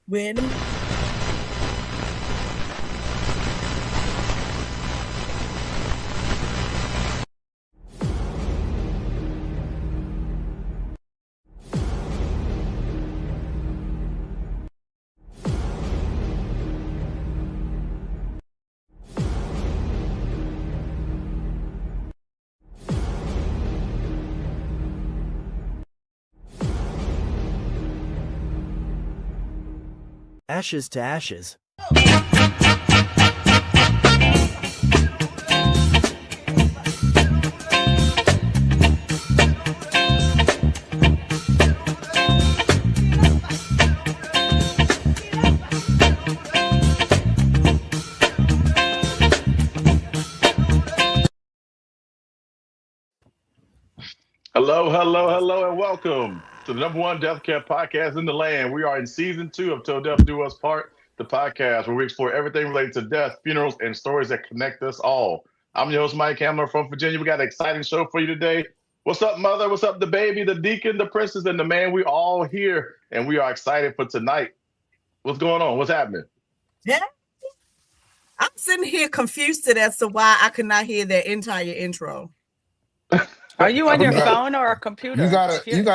We're in the Ashes to ashes. Hello, and welcome to the number one death care podcast in the land. We are in season 2 of Till Death Do Us Part, the podcast where we explore everything related to death, funerals, and stories that connect us all. I'm your host, Mike Hamlar from Virginia. We got an exciting show for you today. What's up, mother? What's up, the baby, the deacon, the princess, and the man? We all here, and we are excited for tonight. What's going on? What's happening? Yeah. I'm sitting here confused as to why I could not hear their entire intro. Are you on your phone or a computer? You gotta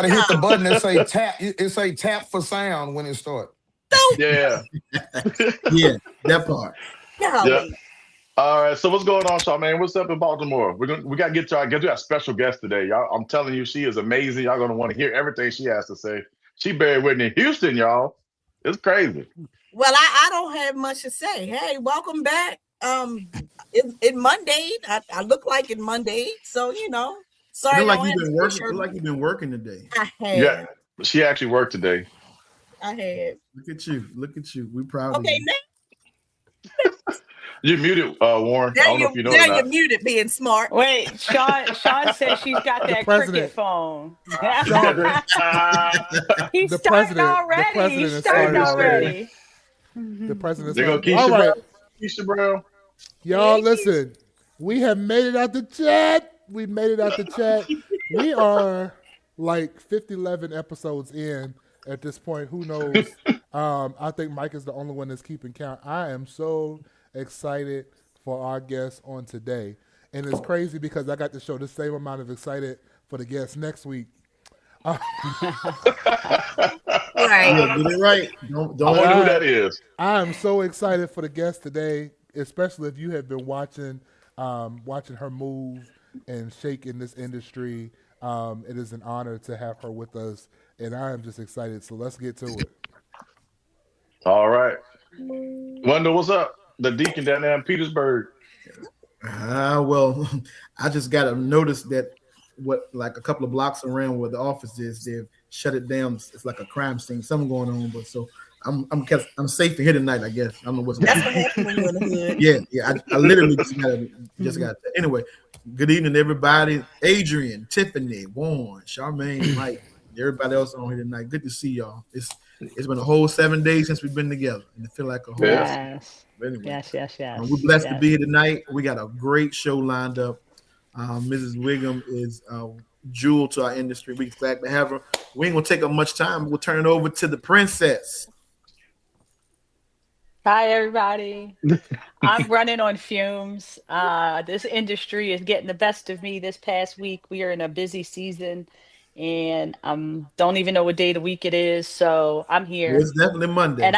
hit the button that say tap. It say tap for sound when it starts. Yeah. Yeah, that part. Yeah. All right. So what's going on, Charmaine? What's up in Baltimore? We got to get our special guest today, y'all. I'm telling you, she is amazing. Y'all gonna want to hear everything she has to say. She buried Whitney in Houston, y'all. It's crazy. Well, I don't have much to say. Hey, welcome back. It Monday. I look like it Monday, so you know. Sorry, Feel like you've been working. Feel like you've been working today. I have. Yeah, she actually worked today. I have. Look at you. Look at you. We're proud of Okay, you. now You're muted, Warren. I don't know if you know now that. you're muted, being smart. Wait, Sean says she's got that cricket phone. He's The starting president- already. the president He's is starting starting already. The president's They go like, Keisha all right, Brown. Keisha Brown. y'all, listen. We have made it out the chat. We made it out the chat. We are like 11 episodes in at this point. Who knows? I think Mike is the only one that's keeping count. I am so excited for our guest on today. And it's crazy because I got to show the same amount of excited for the guest next week. Right. Yeah, get it right. Don't I wonder who that is. I am so excited for the guest today, especially if you have been watching her move and shake in this industry. It is an honor to have her with us, and I am just excited. So let's get to it. All right. Wendal, what's up? The deacon down there in Petersburg. Well, I just got to notice that like a couple of blocks around where the office is, they've shut it down. It's like a crime scene, something going on. But so I'm safe here tonight, I guess. I don't know what's That's what happened when you're in the hood. Yeah. I literally just got that. Anyway, good evening, everybody. Adrian, Tiffanie, Warren, Charmaine, Mike, everybody else on here tonight. Good to see y'all. It's been a whole 7 days since we've been together, and it feel like a whole. Yes. Anyway, Yes. we're blessed to be here tonight. We got a great show lined up. Mrs. Whigham is jewel to our industry. We're glad to have her. We ain't gonna take up much time. We'll turn it over to the princess. Hi, everybody. I'm running on fumes. This industry is getting the best of me this past week. We are in a busy season, and don't even know what day of the week it is. So I'm here, It's definitely Monday. and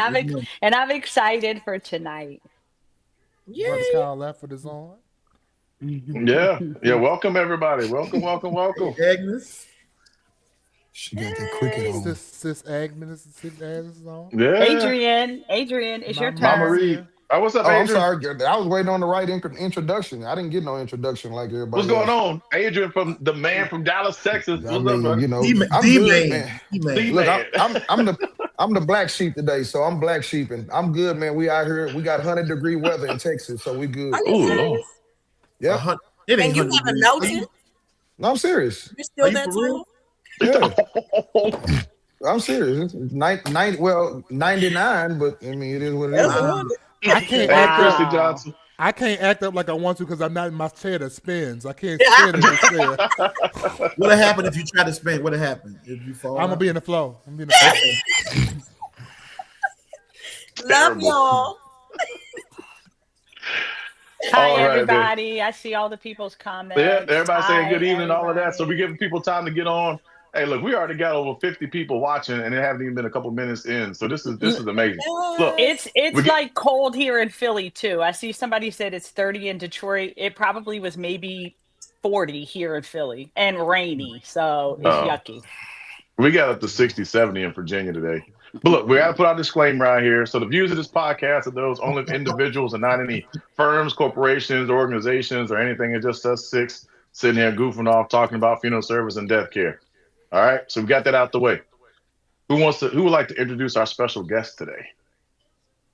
I'm excited for tonight. Brother Kyle Lefford is on. Yeah. Welcome, everybody. Welcome. Agnes. She got that cricket on. Sis Agnes is on. Yeah. Adrian, it's your turn. Mama Reid. Oh, what's up, Oh, I'm Adrian? sorry. I was waiting on the right introduction. I didn't get no introduction like everybody. What's going else. on? Adrian from the man from Dallas, Texas. I What's up, mean, bro? you know, D-man. I'm good, man. D-man. Look, I'm the black sheep today, so I'm black sheep, and I'm good, man. We out here. We got 100-degree weather in Texas, so we good. Are you Ooh, serious? Lord. Yeah, It And ain't you 100 haven't degrees. noticed? no, I'm serious. You're still Are you that for real? tall? Yeah, I'm serious. It's 99, but I mean, it is what it is. That's a wonder. I can't Hey, act Christy up. Johnson. I can't act up like I want to because I'm not in my chair that spins. I can't spin in this chair. What'll happen if you try to spin? What'll happen if you fall? I'm gonna out? be in the flow. Love Terrible. y'all. Hi, All right, man. everybody. I see all the people's comments. Yeah, everybody saying good Hi, evening, all of that. So we're everybody. giving people time to get on. Hey, look, we already got over 50 people watching, and it haven't even been a couple minutes in. So this is amazing. Look, Yes. we It's get like cold here in Philly too. I see somebody said it's 30 in Detroit. It probably was maybe 40 here in Philly and rainy, so it's yucky. we got up to 60, 70 in Virginia today. But look, we got to put our disclaimer right here. So the views of this podcast are those only of individuals and not any firms, corporations, organizations, or anything. It's just us six sitting here goofing off, talking about funeral service and death care. All right, so we got that out the way. Who would like to introduce our special guest today?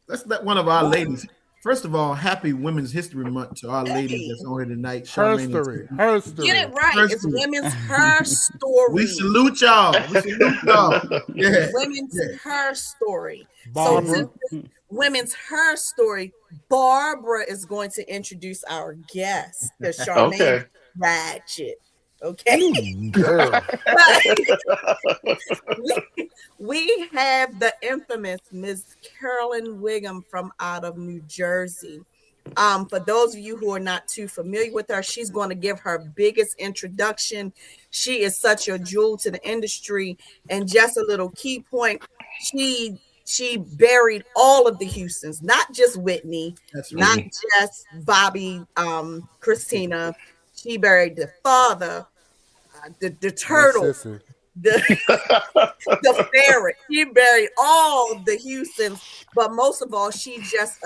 Let's let one of our ladies. First of all, happy Women's History Month to our ladies Hey. that's on here tonight. Charmaine and Herstory. Tiffanie. Herstory. Get it right. It's Herstory. women's her story. We salute y'all. We salute y'all. Yeah. Women's her story. Barbara. So since it's women's her story, Barbara is going to introduce our guest because Charmaine Okay. ratchet. Okay. Girl. we have the infamous Miss Carolyn Whigham from out of New Jersey. For those of you who are not too familiar with her, she's going to give her biggest introduction. She is such a jewel to the industry. And just a little key point, she buried all of the Houstons, not just Whitney, That's not right. just Bobby, Christina. She buried the father, the turtle, Sissy. the ferret. She buried all the Houstons, but most of all, she's just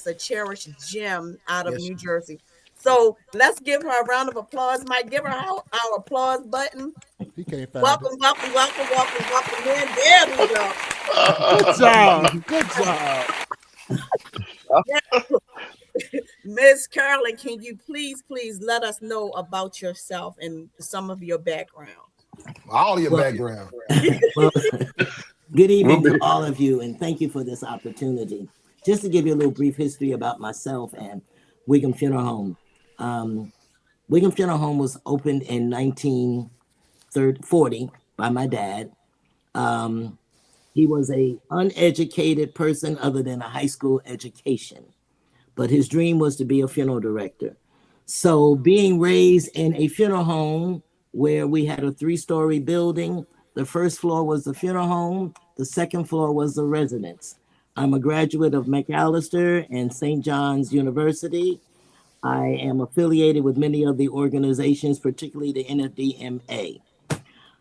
a cherished gem out of Yes. New Jersey. So let's give her a round of applause. Mike, give her our applause button. He can't find Welcome in. There we go. it. Good job. Good job. Miss Carolyn, can you please let us know about yourself and some of your background? All your background. Well, good evening to all of you, and thank you for this opportunity. Just to give you a little brief history about myself and Whigham Funeral Home. Whigham Funeral Home was opened in 1940 by my dad. He was an uneducated person other than a high school education, but his dream was to be a funeral director. So being raised in a funeral home where we had a 3-story building, the first floor was the funeral home, the second floor was the residence. I'm a graduate of McAllister and St. John's University. I am affiliated with many of the organizations, particularly the NFDMA.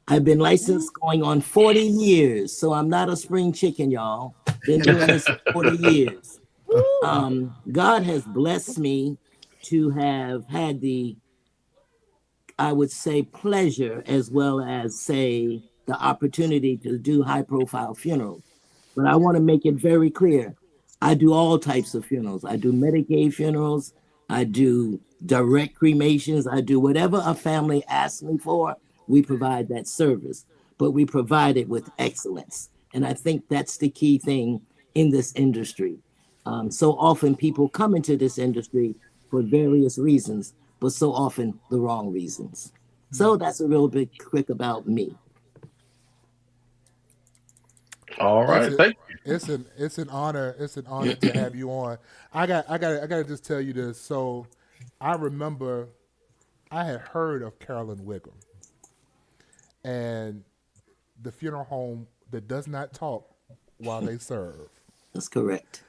I've been licensed going on 40 years, so I'm not a spring chicken, y'all. Been doing this for 40 years. God has blessed me to have had the, I would say, pleasure as well as say the opportunity to do high profile funerals. But I want to make it very clear. I do all types of funerals. I do Medicaid funerals. I do direct cremations. I do whatever a family asks me for. We provide that service, but we provide it with excellence. And I think that's the key thing in this industry. So often people come into this industry for various reasons, but so often the wrong reasons. So that's a real bit quick about me. All right, thank you. It's an honor. It's an honor to have you on. I gotta just tell you this. So I remember I had heard of Carolyn Whigham and the funeral home that does not talk while they serve. That's correct.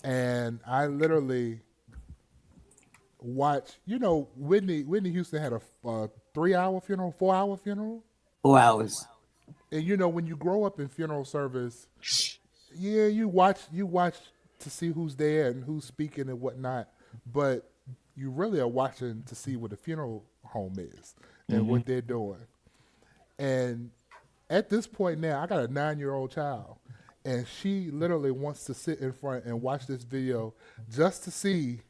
And I literally watched, Whitney Houston had a 3-hour funeral, 4-hour funeral. 4 hours. And when you grow up in funeral service, yeah, you watch to see who's there and who's speaking and whatnot, but you really are watching to see what the funeral home is and what they're doing. And at this point now, I got a 9-year-old child, and she literally wants to sit in front and watch this video just to see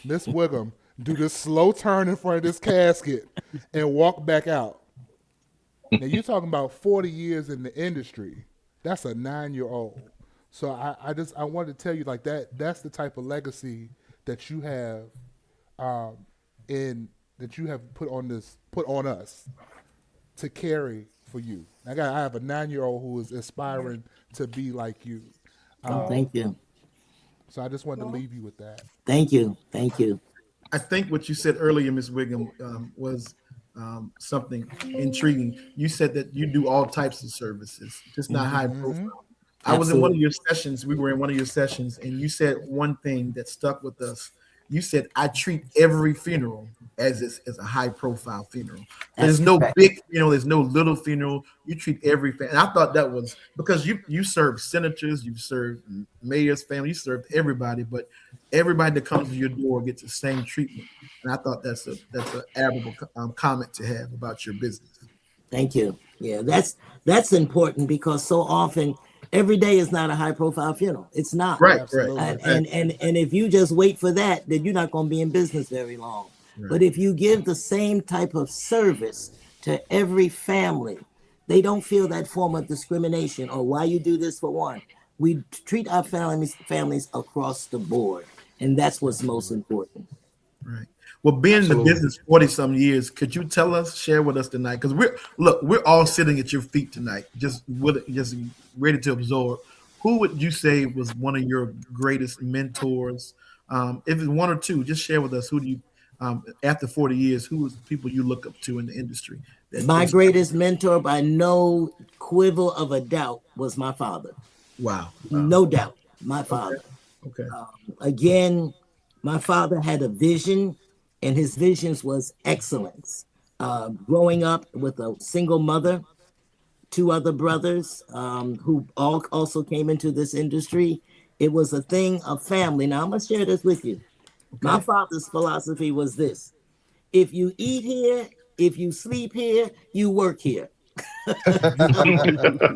Miss Whigham do this slow turn in front of this casket and walk back out. Now you're talking about 40 years in the industry. That's a 9-year-old. So I wanted to tell you like that's the type of legacy that you have that you have put on us to carry for you. I have a 9-year-old who is aspiring to be like you. Thank you. So I just wanted to leave you with that. Thank you. Thank you. I think what you said earlier, Miss Whigham, was something intriguing. You said that you do all types of services, just not high profile. I was in one of Absolutely. your sessions. We were in one of your sessions, and you said one thing that stuck with us. You said, "I treat every funeral as a high profile funeral. That's There's no correct. big funeral. There's no little funeral. You treat every family." And I thought that was because you serve senators, you serve mayors' family, you serve everybody, but everybody that comes to your door gets the same treatment. And I thought that's an admirable comment to have about your business. Thank you. Yeah, that's important because so often every day is not a high profile funeral. It's not. Right, right, Absolutely. And if you just wait for that, then you're not going to be in business very long. right. But if you give the same type of service to every family, they don't feel that form of discrimination or why you do this for one. We treat our families across the board, and that's what's most important. Right. Well, being in the Absolutely. business 40 some years, could you tell us, share with us tonight? Because we're all sitting at your feet tonight, just ready to absorb. Who would you say was one of your greatest mentors? If it's one or two, just share with us who do you after 40 years, who was the people you look up to in the industry that My just greatest mentor, by no quibble of a doubt, was my father. wow. No doubt, my Okay. father. Okay. Again, my father had a vision, and his visions was excellence. Growing up with a single mother, two other brothers who all also came into this industry, it was a thing of family. Now, I'm going to share this with you. My Okay. father's philosophy was this: if you eat here, if you sleep here, you work here.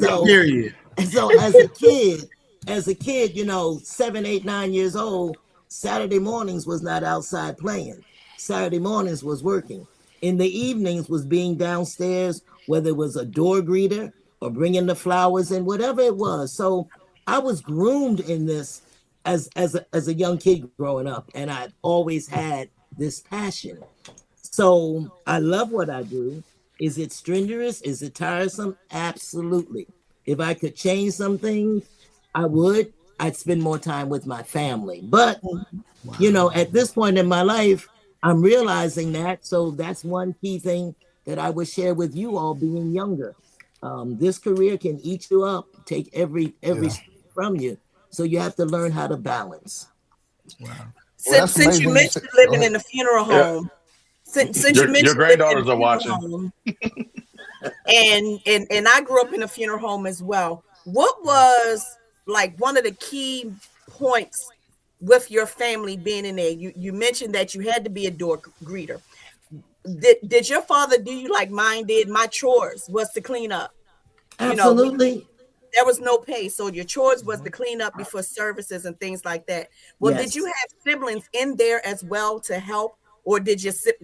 So, Period. so as a kid, 7, 8, 9 years old, Saturday mornings was not outside playing. Saturday mornings was working. In the evenings was being downstairs, whether it was a door greeter or bringing the flowers and whatever it was. So I was groomed in this as a young kid growing up, and I always had this passion. So I love what I do. Is it strenuous? Is it tiresome? Absolutely. If I could change some things, I would. I'd spend more time with my family. But, at this point in my life, I'm realizing that. So that's one key thing that I would share with you all being younger. This career can eat you up, take every Yeah. strength from you. So you have to learn how to balance. Wow. Well, Since that's since you amazing. You said, mentioned go living ahead. in a funeral Yeah, home, since you your mentioned living in a granddaughters are funeral watching. home, and I grew up in a funeral home as well. What was like one of the key points with your family being in there? You mentioned that you had to be a door greeter. Did your father do you like mine did? My chores was to clean up. You know, Absolutely. there was no pay, so your chores was to clean up before services and things like that. Well, did you Yes. have siblings in there as well to help, or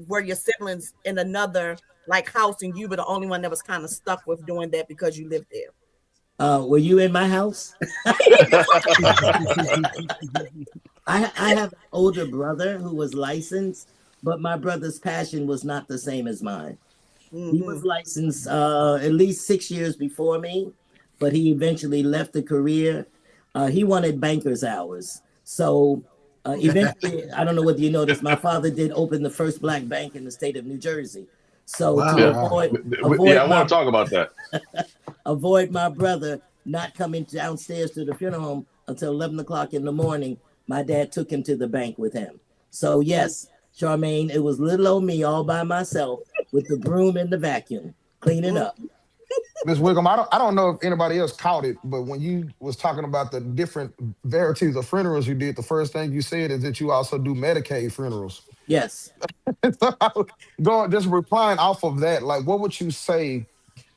were your siblings in another like house and you were the only one that was kind of stuck with doing that because you lived there? Were you in my house? I have an older brother who was licensed, but my brother's passion was not the same as mine. He Hmm. was licensed at least 6 years before me, but he eventually left the career. He wanted banker's hours. So eventually, I don't know whether you noticed, my father did open the first black bank in the state of New Jersey. So to Yeah, Wow. Wow. yeah. avoid I want my to talk about that. brother not coming downstairs to the funeral home until 11 o'clock in the morning, my dad took him to the bank with him. So, yes, Charmaine, it was little old me all by myself with the broom and the vacuum cleaning Mm. up. Miss Wickham, I don't know if anybody else caught it, but when you was talking about the different varieties of funerals you did, the first thing you said is that you also do Medicaid funerals. Yes. Going just replying off of that, like what would you say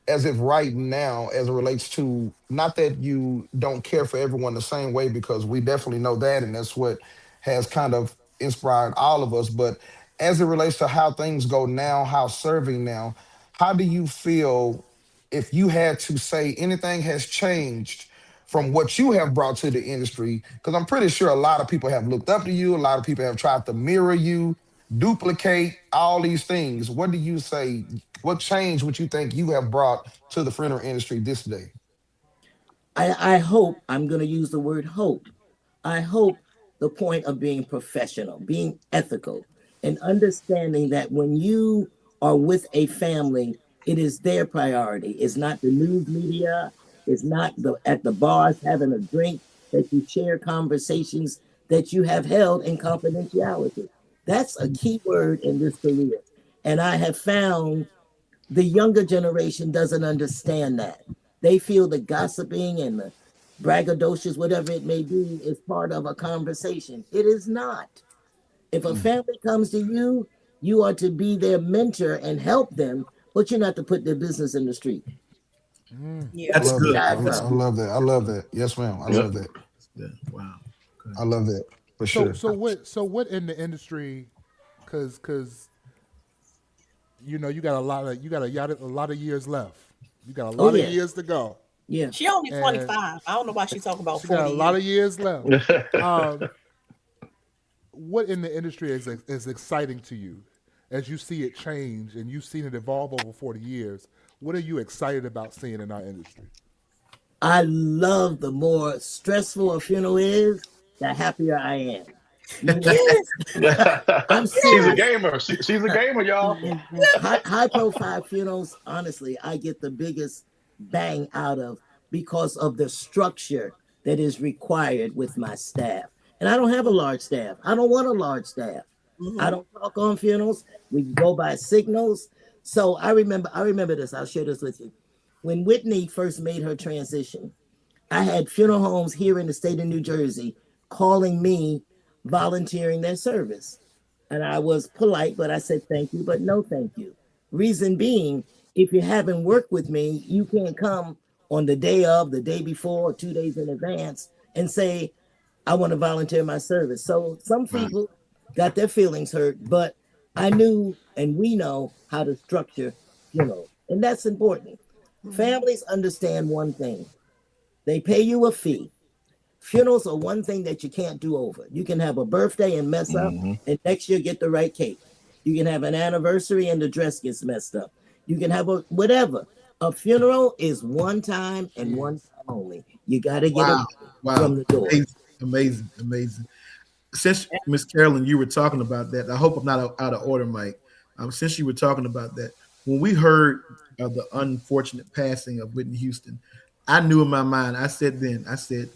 as if right now, as it relates to not that you don't care for everyone the same way, because we definitely know that, and that's what has kind of inspired all of us. But as it relates to how things go now, how serving now, how do you feel if you had to say anything has changed from what you have brought to the industry? Because I'm pretty sure a lot of people have looked up to you, a lot of people have tried to mirror you, duplicate all these things. What do you say? What change would you think you have brought to the funeral industry this day? I hope, I'm going to use the word hope. I hope the point of being professional, being ethical, and understanding that when you are with a family, it is their priority. It's not the news media. It's not at the bars having a drink that you share conversations that you have held in confidentiality. That's a key word in this career. And I have found the younger generation doesn't understand that. They feel the gossiping and the braggadocious, whatever it may be, is part of a conversation. It is not. If a family comes to you, you are to be their mentor and help them, but you're not to put their business in the street. Yeah. I That's love good. that. I, That's I love that. I love that. Yes, ma'am. I Yep. love that. Yeah. Wow. Okay. I love that for sure. So what in the industry? Because you got a lot of years left. You got a Oh lot of yeah, years to go, yeah. She only and 25. I don't know why she's talking about she got 40 a lot years. of years left. Um, what in the industry is exciting to you as you see it change and you've seen it evolve over 40 years? What are you excited about seeing in our industry? I love the more stressful a funeral is, the happier I am. You know, Yes. I'm She's a serious. gamer. She's a gamer, y'all. High profile funerals, honestly, I get the biggest bang out of because of the structure that is required with my staff. And I don't have a large staff. I don't want a large staff. I Mm-hmm. don't talk on funerals. We go by signals. So I remember this. I'll share this with you. When Whitney first made her transition, I had funeral homes here in the state of New Jersey calling me, volunteering their service. And I was polite, but I said thank you, but no thank you. Reason being, if you haven't worked with me, you can't come on the day of, the day before, or 2 days in advance and say, I want to volunteer my service. So some Right. people got their feelings hurt, but I knew and we know how to structure funerals. And that's important. Mm-hmm. Families understand one thing. They pay you a fee. Funerals are one thing that you can't do over. You can have a birthday and mess up, Hmm. and next year get the right cake. You can have an anniversary and the dress gets messed up. You can have a whatever. A funeral is one time and one Yes. time only. You got to get it Wow. Wow. from the door. Amazing. Amazing. Amazing. Since Miss Carolyn, you were talking about that, I hope I'm not out of order, Mike. Since you were talking about that, when we heard of the unfortunate passing of Whitney Houston, I knew in my mind, I said,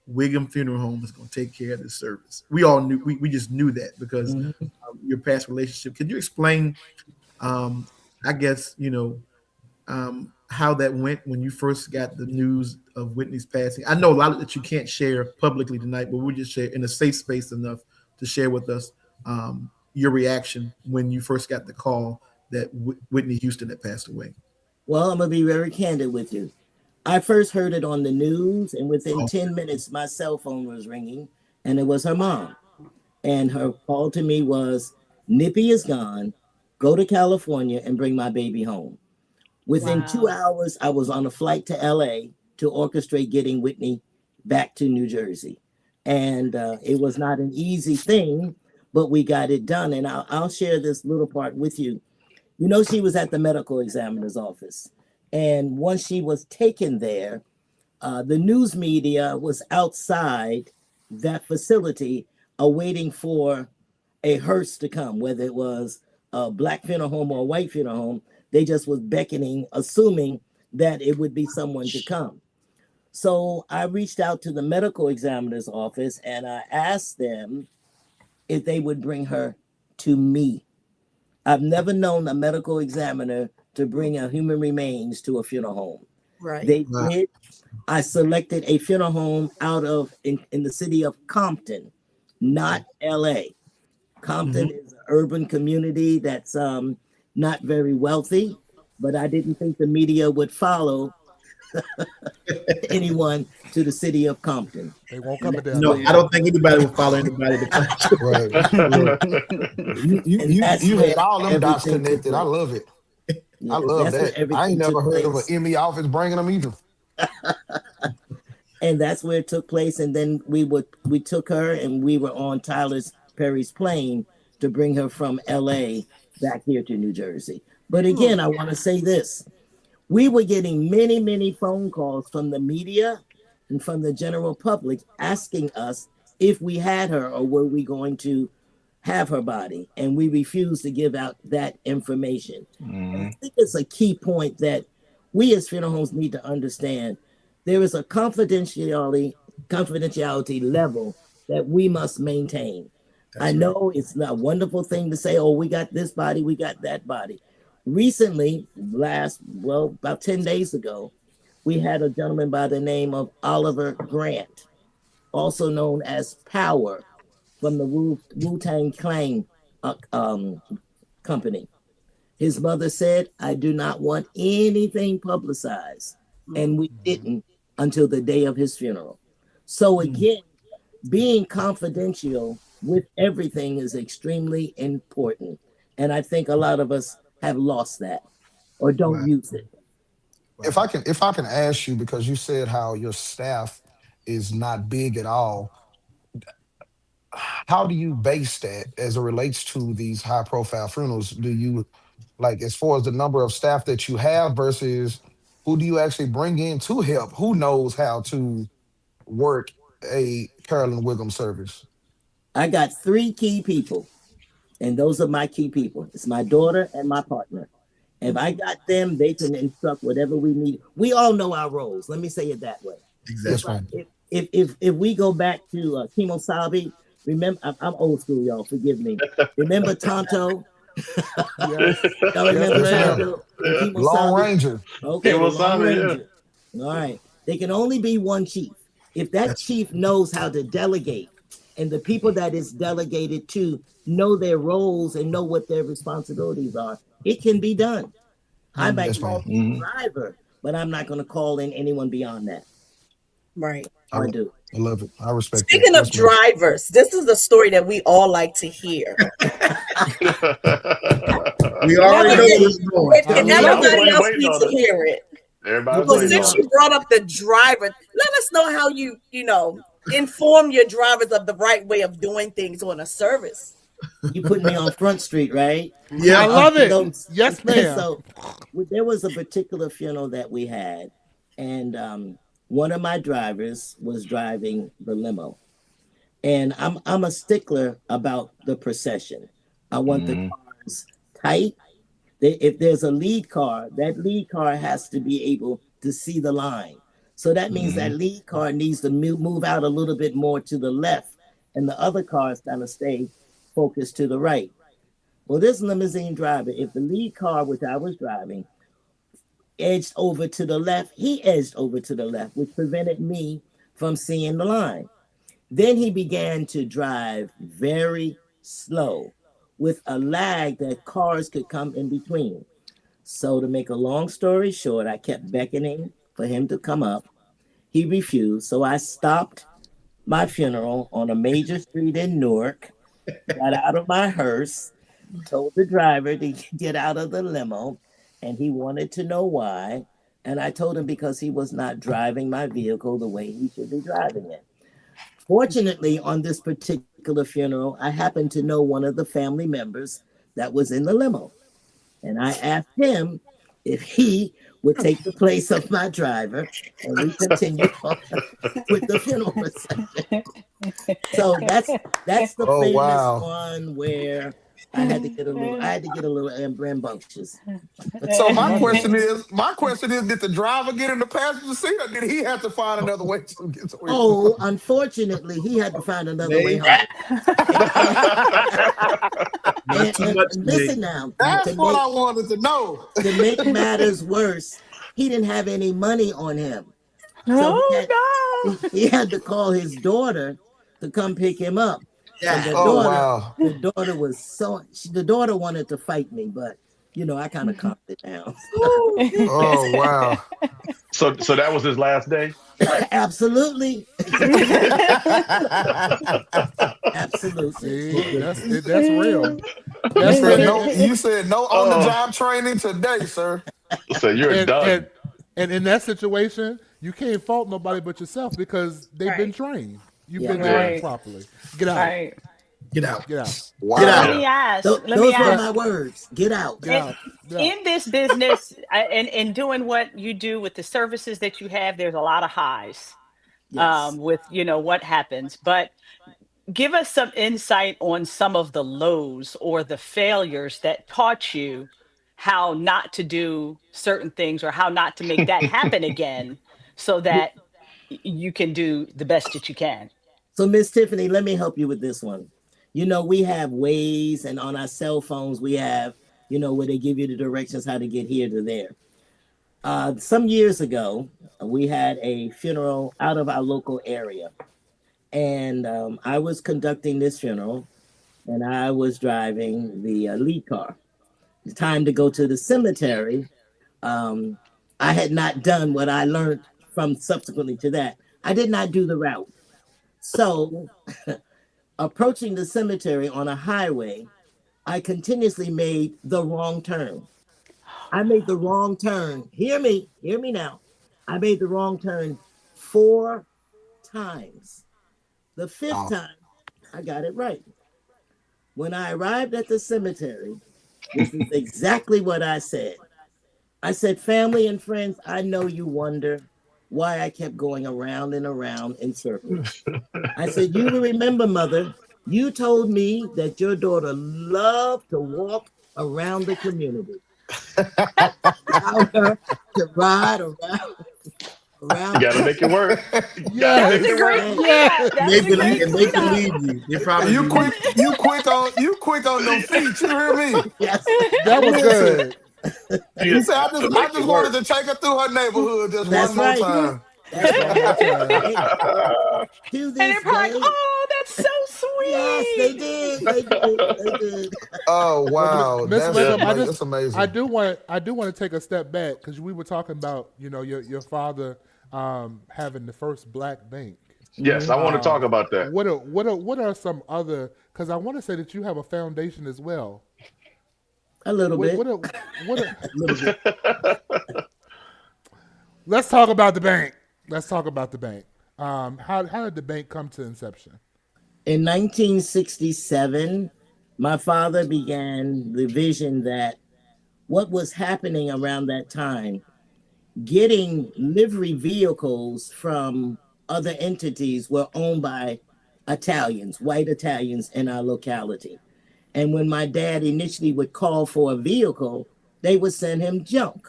Whigham Funeral Home is going to take care of this service. We all knew, we just knew that because Mhm. your past relationship. Could you explain, um, I guess, how that went when you first got the news of Whitney's passing? I know a lot that you can't share publicly tonight, but we'll just share in a safe space enough to share with us your reaction when you first got the call that Whitney Houston had passed away. Well, I'm going to be very candid with you. I first heard it on the news, and within Oh, 10 minutes, my cell phone was ringing, and it was her mom. And her call to me was, Nippy is gone. Go to California and bring my baby home. Within 2 hours, I was on a flight to LA to orchestrate getting Whitney back to New Jersey. And it was not an easy thing, but we got it done. And I'll share this little part with you. She was at the medical examiner's office. And once she was taken there, the news media was outside that facility awaiting for a hearse to come, whether it was a black funeral home or a white funeral home. They just was beckoning, assuming that it would be someone to come. So I reached out to the medical examiner's office and I asked them if they would bring her to me. I've never known a medical examiner to bring a human remains to a funeral home. Right. They wow. did. I selected a funeral home out of in the city of Compton, not LA. Compton is an urban community that's not very wealthy, but I didn't think the media would follow anyone to the city of Compton. They won't And come to that's No, LA. I where, don't think anybody will follow anybody to come. Right. Look, and that's You where had all them dots everything took connected. I place. love it. I Yeah, love that's where that. I ain't everything never took heard of an place. ME office bringing them either. And that's where it took place. And then we took her and we were on Tyler Perry's plane to bring her from LA back here to New Jersey. But again, I want to say this. We were getting many phone calls from the media and from the general public asking us if we had her or were we going to have her body, and we refused to give out that information. And I think it's a key point that we as funeral homes need to understand. There is a confidentiality level that we must maintain. I know it's not a wonderful thing to say, oh, we got this body, we got that body. Recently, about 10 days ago, we had a gentleman by the name of Oliver Grant, also known as Power, from the Wu-Tang Clan company. His mother said, I do not want anything publicized. And we didn't until the day of his funeral. So again, being confidential with everything is extremely important. And I think a lot of us have lost that or don't use it. If I can ask you, because you said how your staff is not big at all, how do you base that as it relates to these high profile funerals? Do you, like, as far as the number of staff that you have versus who do you actually bring in to help? Who knows how to work a Carolyn Whigham service? I got 3 key people, and those are my key people. It's my daughter and my partner. If I got them, they can instruct whatever we need. We all know our roles. Let me say it that way. Exactly. If we go back to Kimo Sabi, remember, I'm old school, y'all. Forgive me. Remember Tonto? Yes. Y'all remember Yes, Tonto? Lone Ranger. Okay, Kimo Lone Sabi, Ranger. All right. They can only be one chief. If that chief knows how to delegate, and the people that is delegated to know their roles and know what their responsibilities are, it can be done. I might call the driver, but I'm not going to call in anyone beyond that. Right. I do. I love it. I respect Speaking that. of drivers, this is a story that we all like to hear. We already know where it's going. And everybody else needs to hear it. Everybody's So waiting since on you it. brought up the driver, let us know how you inform your drivers of the right way of doing things on a service. You put me on Front Street, right? Yeah, I love it. Those- Yes, ma'am. So there was a particular funeral that we had, and one of my drivers was driving the limo. And I'm a stickler about the procession. I want the cars tight. If there's a lead car, that lead car has to be able to see the line. So that means that lead car needs to move out a little bit more to the left, and the other cars kind of stay focused to the right. Well, this limousine driver, if the lead car, which I was driving, edged over to the left, he edged over to the left, which prevented me from seeing the line. Then he began to drive very slow with a lag that cars could come in between. So to make a long story short, I kept beckoning for him to come up. He refused. So I stopped my funeral on a major street in Newark, got out of my hearse, told the driver to get out of the limo, and he wanted to know why. And I told him because he was not driving my vehicle the way he should be driving it. Fortunately, on this particular funeral, I happened to know one of the family members that was in the limo. And I asked him if he would take the place of my driver, and we continued on with the funeral procession. So that's the famous one where I had to get a little rambunctious. So my question is, did the driver get in the passenger seat, or did he have to find another way to get to where he was Oh, unfortunately, he had to find another way home. And listen now. That's what I wanted to know. To make matters worse, he didn't have any money on him. So he had to call his daughter to come pick him up. And the daughter wanted to fight me, but I kind of calmed it down. Oh wow. So that was his last day? Absolutely. Absolutely. See, that's real. You said no on the job training today, sir. So you're done. And in that situation, you can't fault nobody but yourself because they've been trained. You've been trained properly. Get out. Right. Get out. Get out. Wow. Get out. Let me ask. Those were my words. Get out. Get out. In this business and doing what you do with the services that you have, there's a lot of highs. Yes. with what happens. But give us some insight on some of the lows or the failures that taught you how not to do certain things or how not to make that happen again, so that you can do the best that you can. So, Miss Tiffanie, let me help you with this one. We have ways, and on our cell phones, we have, where they give you the directions how to get here to there. Some years ago, we had a funeral out of our local area, and I was conducting this funeral, and I was driving the lead car. The time to go to the cemetery, I had not done what I learned from subsequently to that. I did not do the route. So, approaching the cemetery on a highway, I continuously made the wrong turn. I made the wrong turn. Hear me now. I made the wrong turn 4 times. The 5th time, I got it right. When I arrived at the cemetery, this is exactly what I said. I said, family and friends, I know you wonder why I kept going around and around in circles. I said, you will remember, Mother, you told me that your daughter loved to walk around the community. Allow her to ride around. You got to make it work. Yeah, That was a great, yeah. that They was a great believe, and they cleanup. believe you. They probably You believe quick, you quick on them feet. You hear me? Yes. That was Listen, good. You said I To just make it wanted work. to take her through her neighborhood just That's one more right. time. That's One more right. time. To And this they're probably like, day, oh, that's so yes, they sweet. did. They did. They did. Oh Well, wow, Miss that's Yeah. Wiggum, like that's amazing. I do want to take a step back because we were talking about your father having the first black bank. Yes, I want to talk Um, about that. what are some other? Because I want to say that you have a foundation as well. A little What bit. what are, what are, A little bit. Let's talk about the bank. Let's talk about the bank. How did the bank come to inception? In 1967, my father began the vision that what was happening around that time, getting livery vehicles from other entities were owned by Italians, white Italians in our locality. And when my dad initially would call for a vehicle, they would send him junk.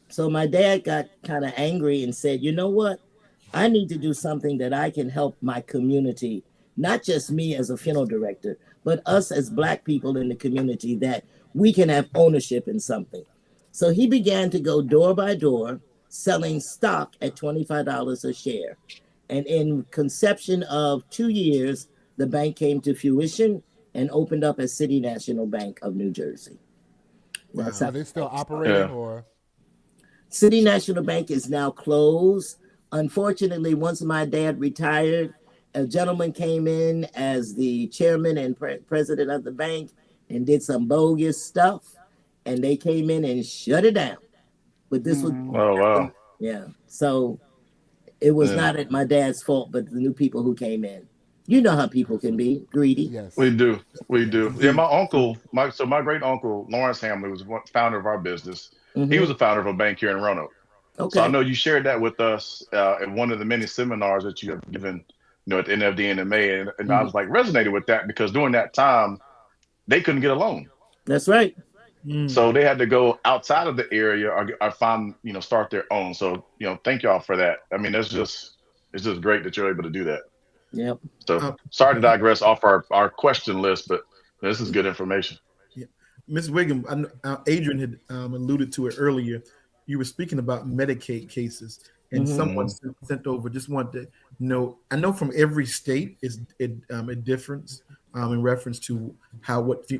So my dad got kind of angry and said, you know what? I need to do something that I can help my community, not just me as a funeral director, but us as Black people in the community, that we can have ownership in something. So he began to go door by door, selling stock at $25 a share. And in conception of 2 years, the bank came to fruition and opened up as City National Bank of New Jersey. That's Wow. how Are they still it started. operating Yeah. or? City National Bank is now closed. Unfortunately, once my dad retired, a gentleman came in as the chairman and president of the bank and did some bogus stuff, and they came in and shut it down. But this was, Oh wow. yeah. So it was Yeah. not at my dad's fault, but the new people who came in. You know how people can be greedy. We Yes. do. We Yes. do. Yeah, my uncle, my great uncle Lawrence Hamlar was one founder of our business. He was Mm-hmm. a founder of a bank here in Roanoke. So I Okay, know you shared that with us at one of the many seminars that you have given, at the NFD and MA, and I mm-hmm. was like resonated with that because during that time they couldn't get a loan, That's right. Mm. so they had to go outside of the area or find start their own. So thank y'all for that. I mean, it's just great that you're able to do that. Yep. So Uh, sorry to digress off our question list, but this is good information. yeah. Ms. Whigham, Adrian had alluded to it earlier. You were speaking about Medicaid cases, and Mm-hmm. someone sent over. Just wanted to know. I know from every state is a difference in reference to what the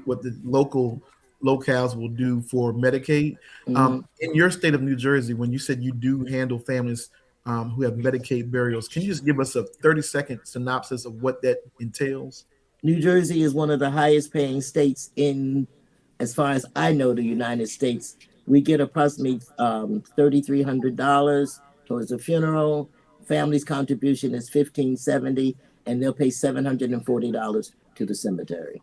locales will do for Medicaid. Mm-hmm. In your state of New Jersey, when you said you do handle families who have Medicaid burials, can you just give us a 30-second synopsis of what that entails? New Jersey is one of the highest paying states in, as far as I know, the United States. We get approximately $3,300 towards a funeral. Family's contribution is $1,570, and they'll pay $740 to the cemetery.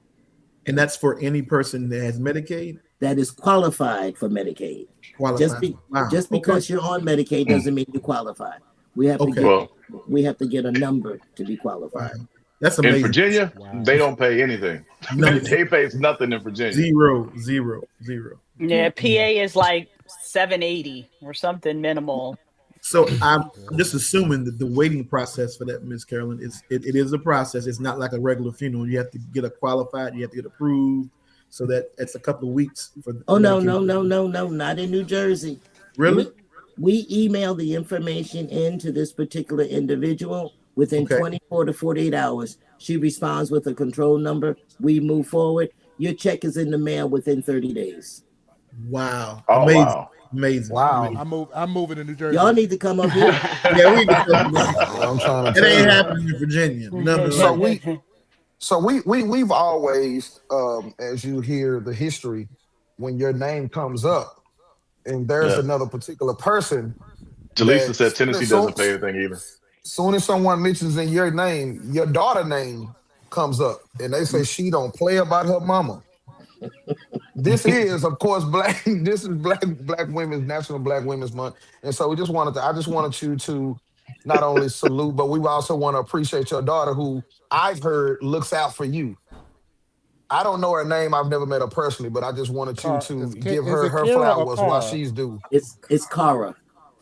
And that's for any person that has Medicaid That is qualified for Medicaid. qualified. Wow. Just Okay. because you're on Medicaid doesn't mean you qualify. We have to Okay. get Well, we have to get a number to be qualified. Wow. That's in amazing. Virginia, Wow. they don't pay anything. No, They pay nothing in Virginia. zero, zero, zero. Yeah, PA is like 780 or something minimal. So I'm Yeah. just assuming that the waiting process for that, Miss Carolyn, it is a process. It's not like a regular funeral. You have to get a qualified, you have to get approved. So that it's a couple of weeks Oh for that no, to no, no, no, no, not in New Jersey. really. We we email the information in to this particular individual within Okay. 24 to 48 hours. She responds with a control number. We move forward. Your check is in the mail within 30 days. Wow. Oh Amazing. wow. Amazing. Wow. Amazing. I'm moving to New Y'all Jersey. need to come up here. Yeah, we need to come to Yeah, I'm trying to it tell ain't you. happening in Virginia. Nothing So like we we've always as you hear the history, when your name comes up and there's Yeah. another particular person Jaleesa that said Tennessee doesn't pay anything either. soon as someone mentions in your name, your daughter name comes up and they say she don't play about her mama. This is, of course, black. This is Black Women's National Black Women's Month, and so I just wanted you to not only salute, but we also want to appreciate your daughter, who I've heard looks out for you. I don't know her name. I've never met her personally, but I just wanted you to give Is her it her Kara or flowers while Cara? she's due. It's Kara,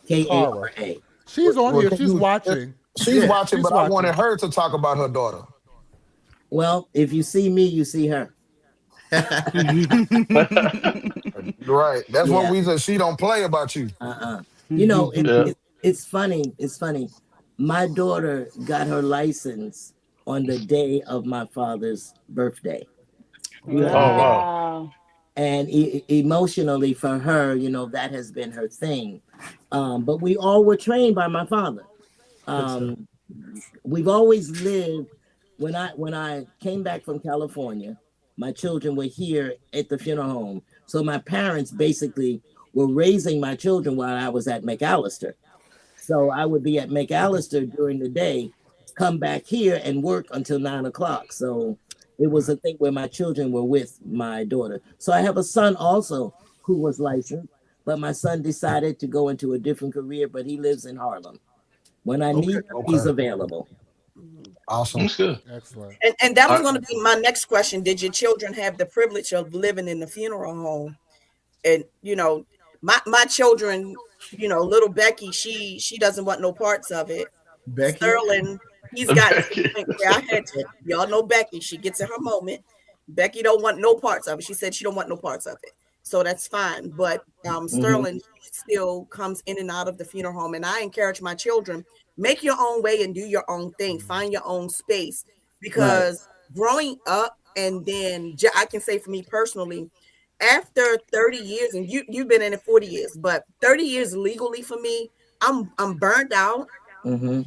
Cara. Kara. She's on Well, here. can She's you? watching. She's yeah. watching, She's but I wanted watching. her to talk about her daughter. Well, if you see me, you see her. Right. That's what Yeah. we said. She don't play about you. You know, Yeah. it's funny. It's funny. My daughter got her license on the day of my father's birthday. You Oh understand? wow. Wow. And emotionally for her, that has been her thing. But we all were trained by my father. Good stuff. Um, we've always lived. When I came back from California, my children were here at the funeral home. So my parents basically were raising my children while I was at McAllister. So I would be at McAllister during the day, come back here and work until 9 o'clock. So it was a thing where my children were with my daughter. So I have a son also who was licensed, but my son decided to go into a different career, but he lives in Harlem. When I Okay. need him, he's Okay. available. Awesome. That's good. Excellent. And that All was right. going to be my next question. Did your children have the privilege of living in the funeral home? And my children, little Becky, she doesn't want no parts of it. Becky. Sterling, he's gotten to the Becky. point where I had to, y'all know Becky, she gets in her moment. Becky don't want no parts of it. She said she don't want no parts of it. So that's fine. But Hmm. Sterling still comes in and out of the funeral home. And I encourage my children, make your own way and do your own thing. Find your own space. Right. Because growing up, and then I can say for me personally, after 30 years, and you've been in it 40 years, but 30 years legally for me, I'm burned out. Hmm.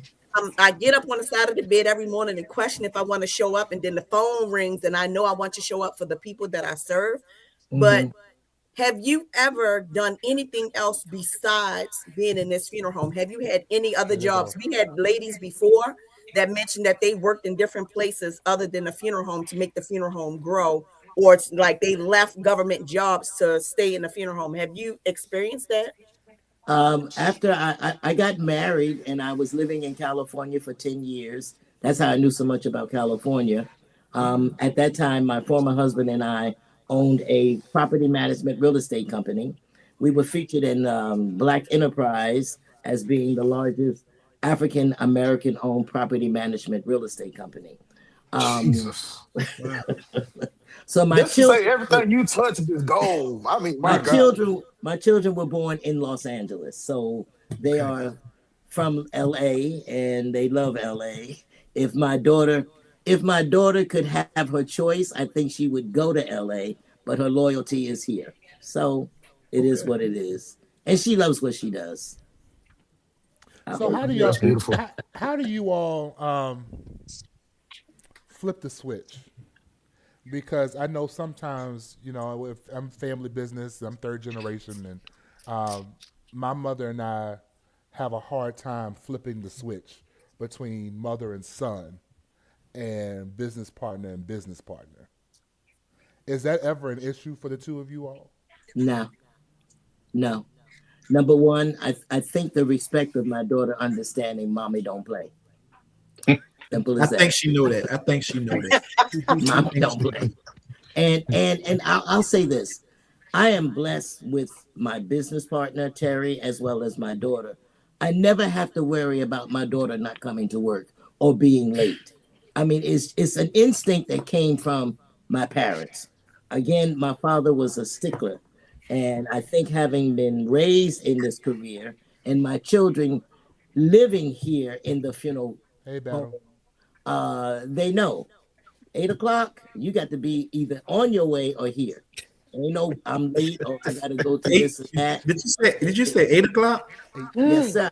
I get up on the side of the bed every morning and question if I want to show up, and then the phone rings, and I know I want to show up for the people that I serve. But Hmm. have you ever done anything else besides being in this funeral home? Have you had any other There you jobs? go. We had ladies before that mentioned that they worked in different places other than the funeral home to make the funeral home grow, or it's like they left government jobs to stay in the funeral home. Have you experienced that? After I got married and I was living in California for 10 years, that's how I knew so much about California. At that time, my former husband and I owned a property management real estate company. We were featured in Black Enterprise as being the largest African American owned property management real estate company. Um, Jesus. Wow. so my Just to say children, everything you touch is gold. I mean, my my God. children were born in Los Angeles, so they Okay. are from LA and they love LA. If my daughter if my daughter could have her choice, I think she would go to LA, but her loyalty is here. So it is Okay. what it is. And she loves what she does. I So hope. how do That's y'all? beautiful. How do you all flip the switch? Because I know sometimes, if I'm family business, I'm third generation, and my mother and I have a hard time flipping the switch between mother and son and business partner. Is that ever an issue for the two of you all? No, no. Number one, I think the respect of my daughter understanding mommy don't play. Simple I as think that. she know that. I think she know that. Mommy don't play. And I'll say this. I am blessed with my business partner, Terry, as well as my daughter. I never have to worry about my daughter not coming to work or being late. I mean, it's an instinct that came from my parents. Again, my father was a stickler. And I think having been raised in this career and my children living here in the funeral Hey, home, Battle. they know 8 o'clock, you got to be either on your way or here. Ain't no, I'm late or I got to go to Eight, this and that. did you say 8 o'clock? Yes, sir.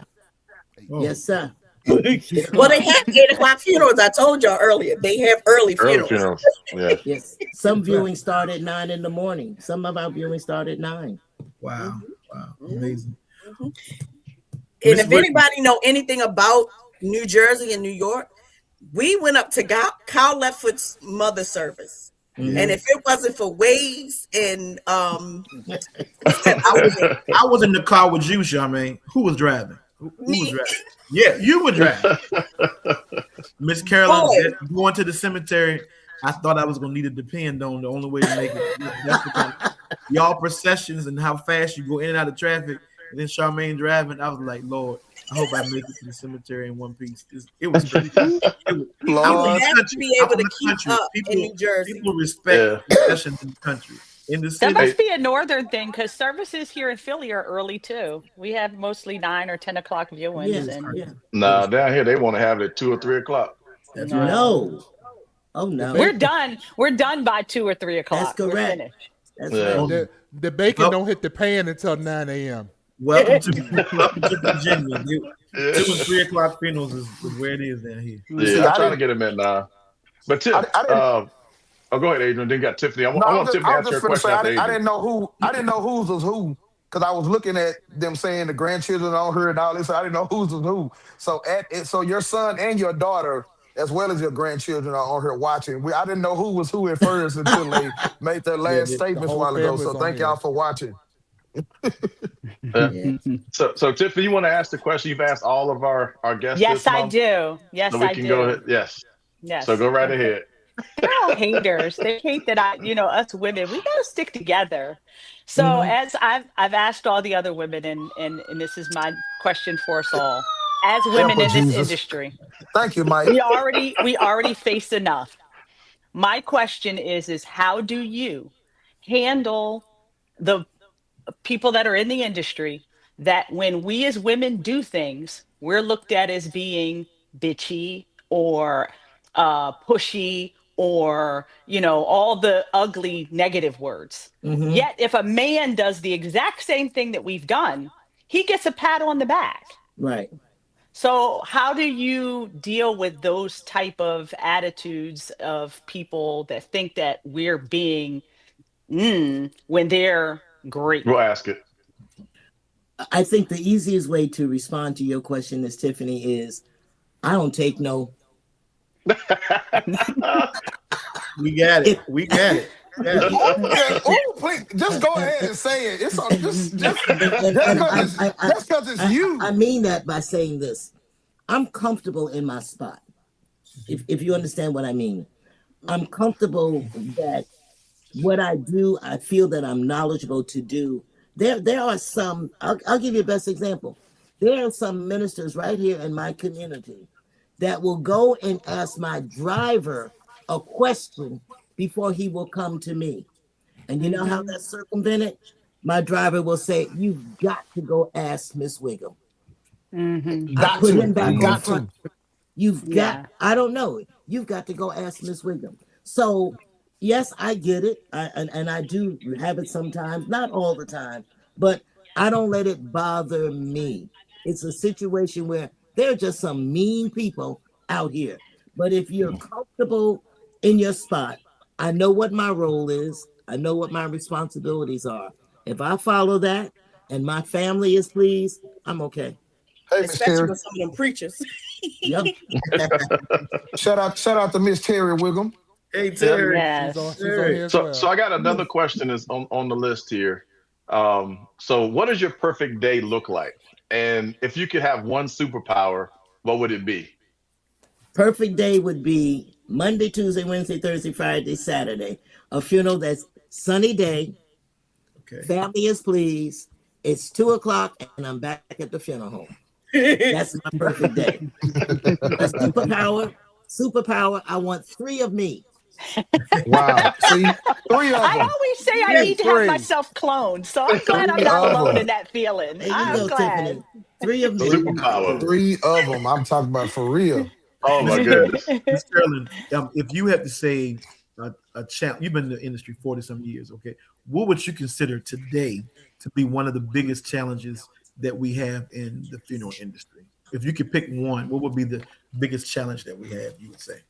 Oh. Yes, sir. Well, they have 8 o'clock funerals. I told y'all earlier. They have early Early funerals. funerals. Yeah. Yes. Some viewings start at 9 in the morning. Some of our viewings start at 9. Wow. Wow. Amazing. And Miss if Whigham. anybody know anything about New Jersey and New York, we went up to Kyle Leftfoot's mother service. Mhm. And if it wasn't for Waves and I was in the car with you, Charmaine. Who was driving? Who was driving? Yeah, you were driving. Miss Carolyn, going to the cemetery. I thought I was gonna need to depend on the only way to make it. That's the kind of, y'all processions and how fast you go in and out of traffic. And then Charmaine driving, I was like, Lord, I hope I make it to the cemetery in one piece. It was crazy. Lord. have to be able to keep up in New Jersey. People respect processions in the country. In the That city, must be a northern thing because services here in Philly are early too. We have mostly 9 or 10 o'clock viewings. Yes, and yeah. Nah, down here they want to have it at 2 or 3 o'clock. that's No. right. No. Oh, no. We're done. We're done by 2 or 3 o'clock. That's We're correct. finished. That's Yeah. right. The bacon Well- don't hit the pan until 9 a.m. Welcome to Virginia. 2 Yeah. and 3 o'clock funerals is where it is down here. Yeah, I try to get him in now. But Tiff, I didn't- oh, go ahead, Adrian. Then you got Tiffany. I No, want Tiffany to I was answer your just gonna question say after I Adrian. didn't know whose was who because I was looking at them saying the grandchildren on her and all this. I didn't know whose was who. So so your son and your daughter, as well as your grandchildren, are on here watching. I didn't know who was who at first until they made their last statements a whole while ago. family's So on thank here. y'all for watching. Yeah. So Tiffany, you want to ask the question you've asked all of our guests? Yes, this I month? do. Yes, So we I can do. go ahead. Yes. Yes. So go right ahead. They're all haters. They hate that us women, we gotta stick together. So Mhm. as I've asked all the other women, and this is my question for us all, as women Help in us, this Jesus. industry, Thank you, Mike. we already face enough. My question is how do you handle the people that are in the industry that when we as women do things, we're looked at as being bitchy or pushy or all the ugly negative words. Mhm. Yet if a man does the exact same thing that we've done, he gets a pat on the back. Right. So how do you deal with those type of attitudes of people that think that we're being when they're great? We'll ask it. I think the easiest way to respond to your question is, Tiffany, is I don't take no. We got it. We got it. Oh, please, just go ahead and say it. It's just because it's you. I mean that by saying this. I'm comfortable in my spot. If you understand what I mean. I'm comfortable that what I do, I feel that I'm knowledgeable to do. There are some, I'll give you the best example. There are some ministers right here in my community that will go and ask my driver a question before he will come to me. And you know how that's circumvented? My driver will say, "You've got to go ask Miss Whigham." I put him back on front. You've got, I don't know. You've got to go ask Miss Whigham. So yes, I get it. And I do have it sometimes, not all the time, but I don't let it bother me. It's a situation where there are just some mean people out here. But if you're comfortable in your spot, I know what my role is. I know what my responsibilities are. If I follow that and my family is pleased, I'm okay. Hey, Miss Especially Terry. with some of them preachers. Yep. Shout out to Miss Terry Whigham. Hey, Terry. Yes. She's on here as So well. I got another question is on the list here. So what does your perfect day look like? And if you could have one superpower, what would it be? Perfect day would be Monday, Tuesday, Wednesday, Thursday, Friday, Saturday. A funeral that's sunny day, Okay. family is pleased. It's 2:00 and I'm back at the funeral home. That's my perfect day. A superpower, I want 3 of me. Wow. See, 3 of I them. always say I Yeah, need to have 3. myself cloned, so I'm glad I'm 3 not of alone them. in that feeling. There you I'm go, glad. Tiffanie. 3 of me. Superpower. 3 of them. I'm talking about for real. Oh my Miss goodness. Miss Carolyn, if you had to say a challenge, you've been in the industry 40 some years, okay? What would you consider today to be one of the biggest challenges that we have in the funeral industry? If you could pick one, what would be the biggest challenge that we have, you would say?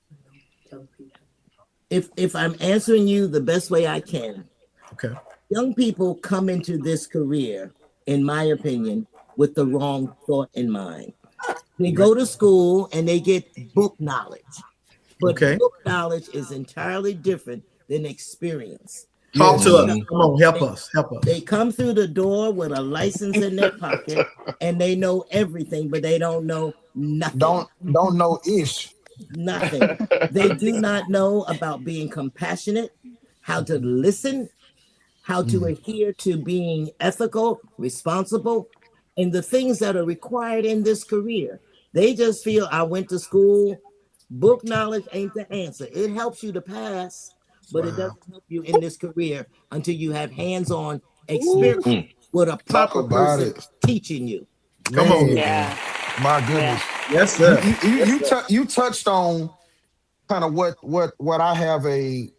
If I'm answering you the best way I can, Okay. young people come into this career, in my opinion, with the wrong thought in mind. They go to school and they get book knowledge, but Okay. book knowledge is entirely different than experience. Talk Yes. to us. Come on, help us. Help us. They come through the door with a license in their pocket and they know everything, but they don't know nothing. Don't know ish. Nothing. They do not know about being compassionate, how to listen, how to adhere to being ethical, responsible, and the things that are required in this career. They just feel I went to school, book knowledge ain't the answer. It helps you to pass, but it Wow. doesn't help you in this career until you have hands-on experience Mm. with a Talk proper about person it. teaching you. Come on. Man, Yeah. my Yeah. goodness. Yes, sir. You touched on kind of what I have a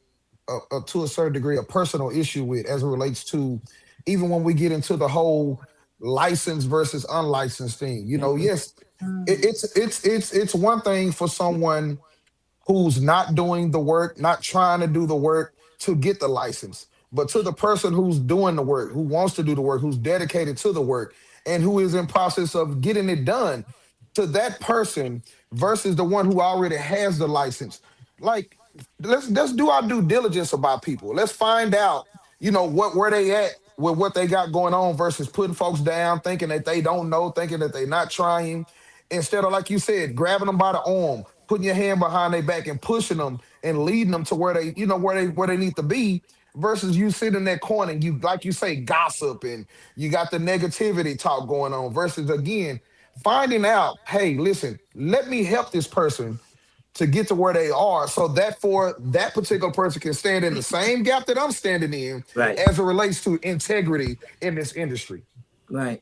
to a certain degree a personal issue with as it relates to even when we get into the whole licensed versus unlicensed thing. You know, yes, it's one thing for someone who's not doing the work, not trying to do the work to get the license. But to the person who's doing the work, who wants to do the work, who's dedicated to the work, and who is in process of getting it done, to that person versus the one who already has the license. Like, let's do our due diligence about people. Let's find out, where they at with what they got going on versus putting folks down, thinking that they don't know, thinking that they're not trying instead of like you said, grabbing them by the arm, putting your hand behind their back and pushing them and leading them to where they, where they need to be, versus you sit in that corner and you, like you say, gossip and you got the negativity talk going on, versus again, finding out, hey, listen, let me help this person to get to where they are so that for that particular person can stand in the same gap that I'm standing in Right. as it relates to integrity in this industry. Right.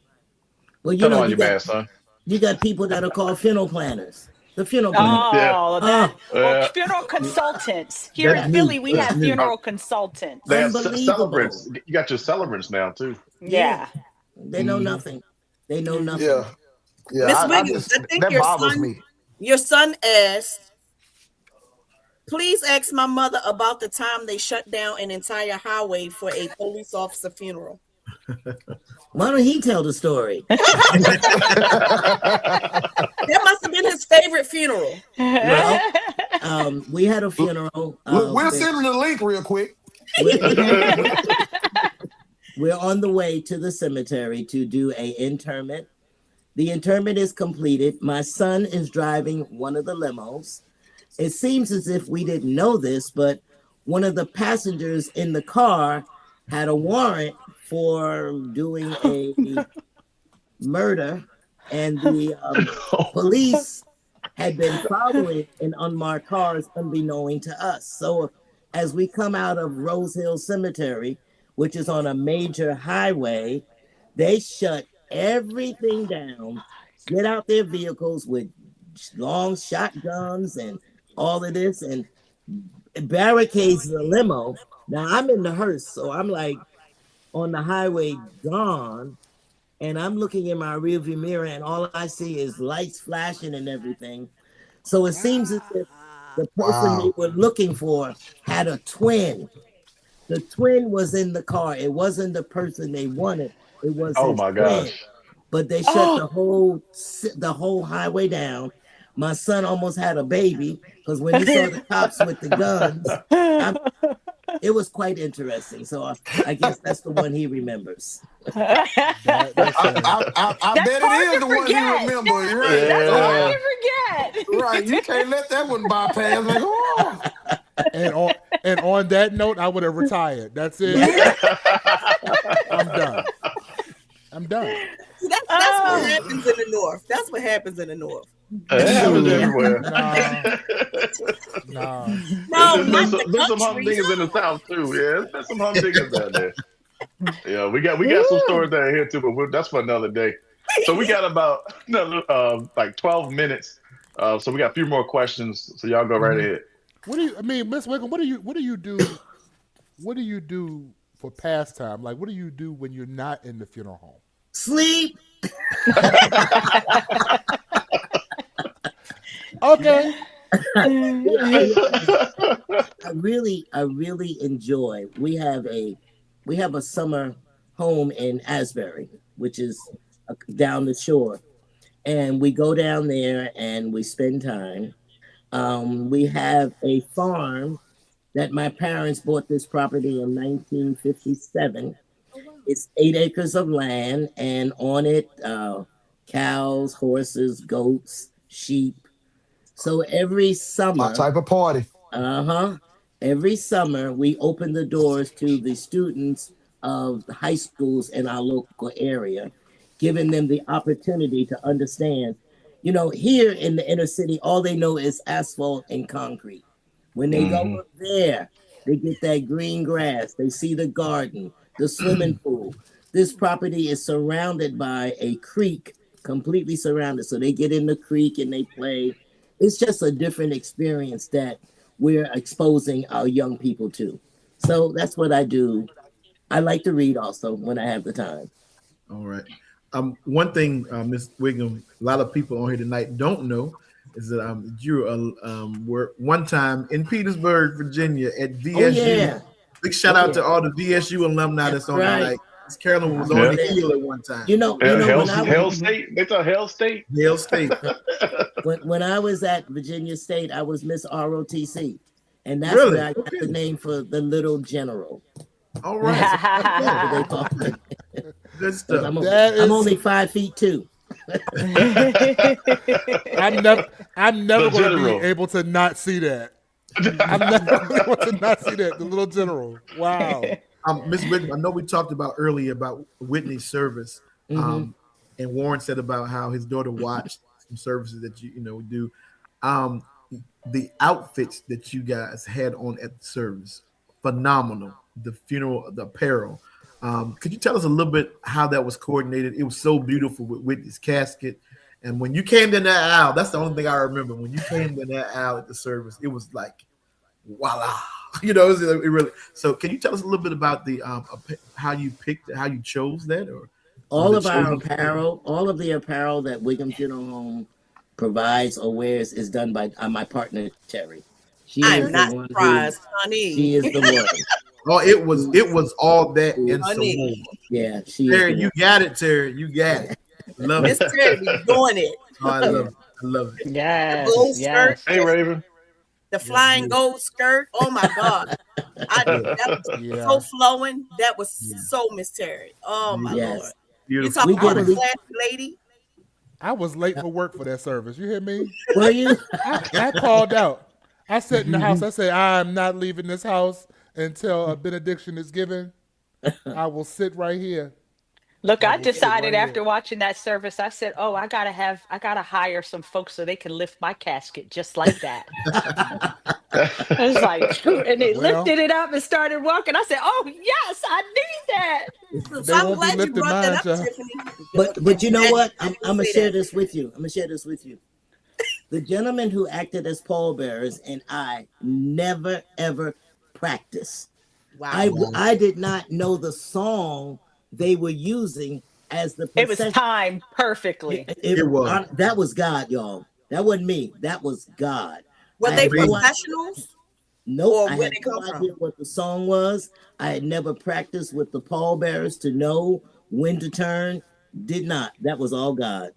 Well, Come on, you man, son. you got people that are called funeral planners. The funeral planner. Yeah. Oh, Yeah. funeral consultants. Here That's in new. Philly, we That's have new. funeral consultants. They have Unbelievable. celebrants. You got your celebrants now too. Yeah. They know nothing. They know nothing. Yeah. Yeah. Miss I Wiggins, just I think that bothers me. your son asked, please ask my mother about the time they shut down an entire highway for a police officer funeral. Why don't he tell the story? That must have been his favorite funeral. Well, we had a funeral. We'll send him the link real quick. We're on the way to the cemetery to do a interment. The interment is completed. My son is driving one of the limos. It seems as if we didn't know this, but one of the passengers in the car had a warrant for doing a murder, and the police had been following in unmarked cars unbeknown to us. So as we come out of Rose Hill Cemetery, which is on a major highway, they shut everything down, get out their vehicles with long shotguns and all of this, and barricades the limo. Now I'm in the hearse, so I'm like on the highway gone, and I'm looking in my rearview mirror, and all I see is lights flashing and everything. So it seems as if the person they were looking for had a twin. The twin was in the car. It wasn't the person they wanted. It was Oh his my twin. gosh. But they shut the whole highway down. My son almost had a baby because when he saw the cops with the guns, it was quite interesting. So I guess that's the one he remembers. Listen, I bet it hard is to the one he forget. remembers. Yeah, Right. that's hard Yeah. to forget. Right. You can't let that one bypass. Like, oh. and on that note, I would have retired. That's it. I'm done. I'm done. See, that's what happens in the North. That's what happens in the North. It happens everywhere. Nah. No, There's not some the humdingers in the country. South too. Yeah, there's some humdingers down there. Yeah, we got some stories down here too, but that's for another day. So we got about another like 12 minutes. So we got a few more questions. So y'all go right ahead. Miss Whigham, what do you do? What do you do for pastime? Like, what do you do when you're not in the funeral home? Sleep. Okay. I really enjoy. We have a summer home in Asbury, which is down the shore, and we go down there and we spend time. We have a farm that my parents bought this property in 1957. It's 8 acres of land, and on it, cows, horses, goats, sheep. So every summer, My type of party. every summer we open the doors to the students of the high schools in our local area, giving them the opportunity to understand. You know, here in the inner city, all they know is asphalt and concrete. When they go up there, they get that green grass. They see the garden, the swimming pool. This property is surrounded by a creek, completely surrounded. So they get in the creek and they play. It's just a different experience that we're exposing our young people to. So that's what I do. I like to read also when I have the time. All right. One thing, Ms. Whigham, a lot of people on here tonight don't know is that you were one time in Petersburg, Virginia at VSU. Oh, yeah. Big shout out to all the VSU alumni that's on right. tonight. Miss Carolyn was on the hill at one time. You know, when Hell State. They thought Hell State. Hell State. when I was at Virginia State, I was Miss ROTC, and that's Really? where I got the name for the little general. All right. That's what they call me. Good stuff. I'm only 5'2". I'm never going to be able to not see that. I'm never able to not see that. The little general. Wow. Ms. Whigham, I know we talked about earlier about Whitney's service, and Warren said about how his daughter watched some services that you do. The outfits that you guys had on at the service, phenomenal. The funeral, the apparel. Could you tell us a little bit how that was coordinated? It was so beautiful with Whitney's casket. And when you came in that aisle, that's the only thing I remember. When you came in that aisle at the service, it was like, voila. It really. So can you tell us a little bit about the how you picked it, how you chose that? Or all of the apparel that Whigham Funeral Home provides or wears is done by my partner, Terry. I'm not surprised, honey. She is the one. Oh, it was all that and some more. Yeah, she Terry, is. you got it, Terry. You got it. Love Miss it. Terry be doing it. Oh, I love it. I love it. Yes. The gold skirt, Hey, Raven. the flying gold skirt. Oh my God. That was so flowing. That was so Miss Terry. Oh my Lord. You Beautiful. talking about a classy lady? I was late for work for that service. You hear me? Were you? I called out. I sat in the house. I said, I'm not leaving this house until a benediction is given. I will sit right here. Look, I decided after watching that service, I said, "Oh, I gotta hire some folks so they can lift my casket just like that." I was like, and they lifted it up and started walking. I said, "Oh yes, I need that." So I'm glad you brought that up, Tiffanie. But you know what? I'm gonna share this with you. The gentleman who acted as pallbearers and I never ever practiced. Wow. I did not know the song they were using as the procession. It was timed perfectly. It was. That was God, y'all. That wasn't me. That was God. Were they professionals? Nope. I had no idea what the song was. I had never practiced with the pallbearers to know when to turn. Did not. That was all God.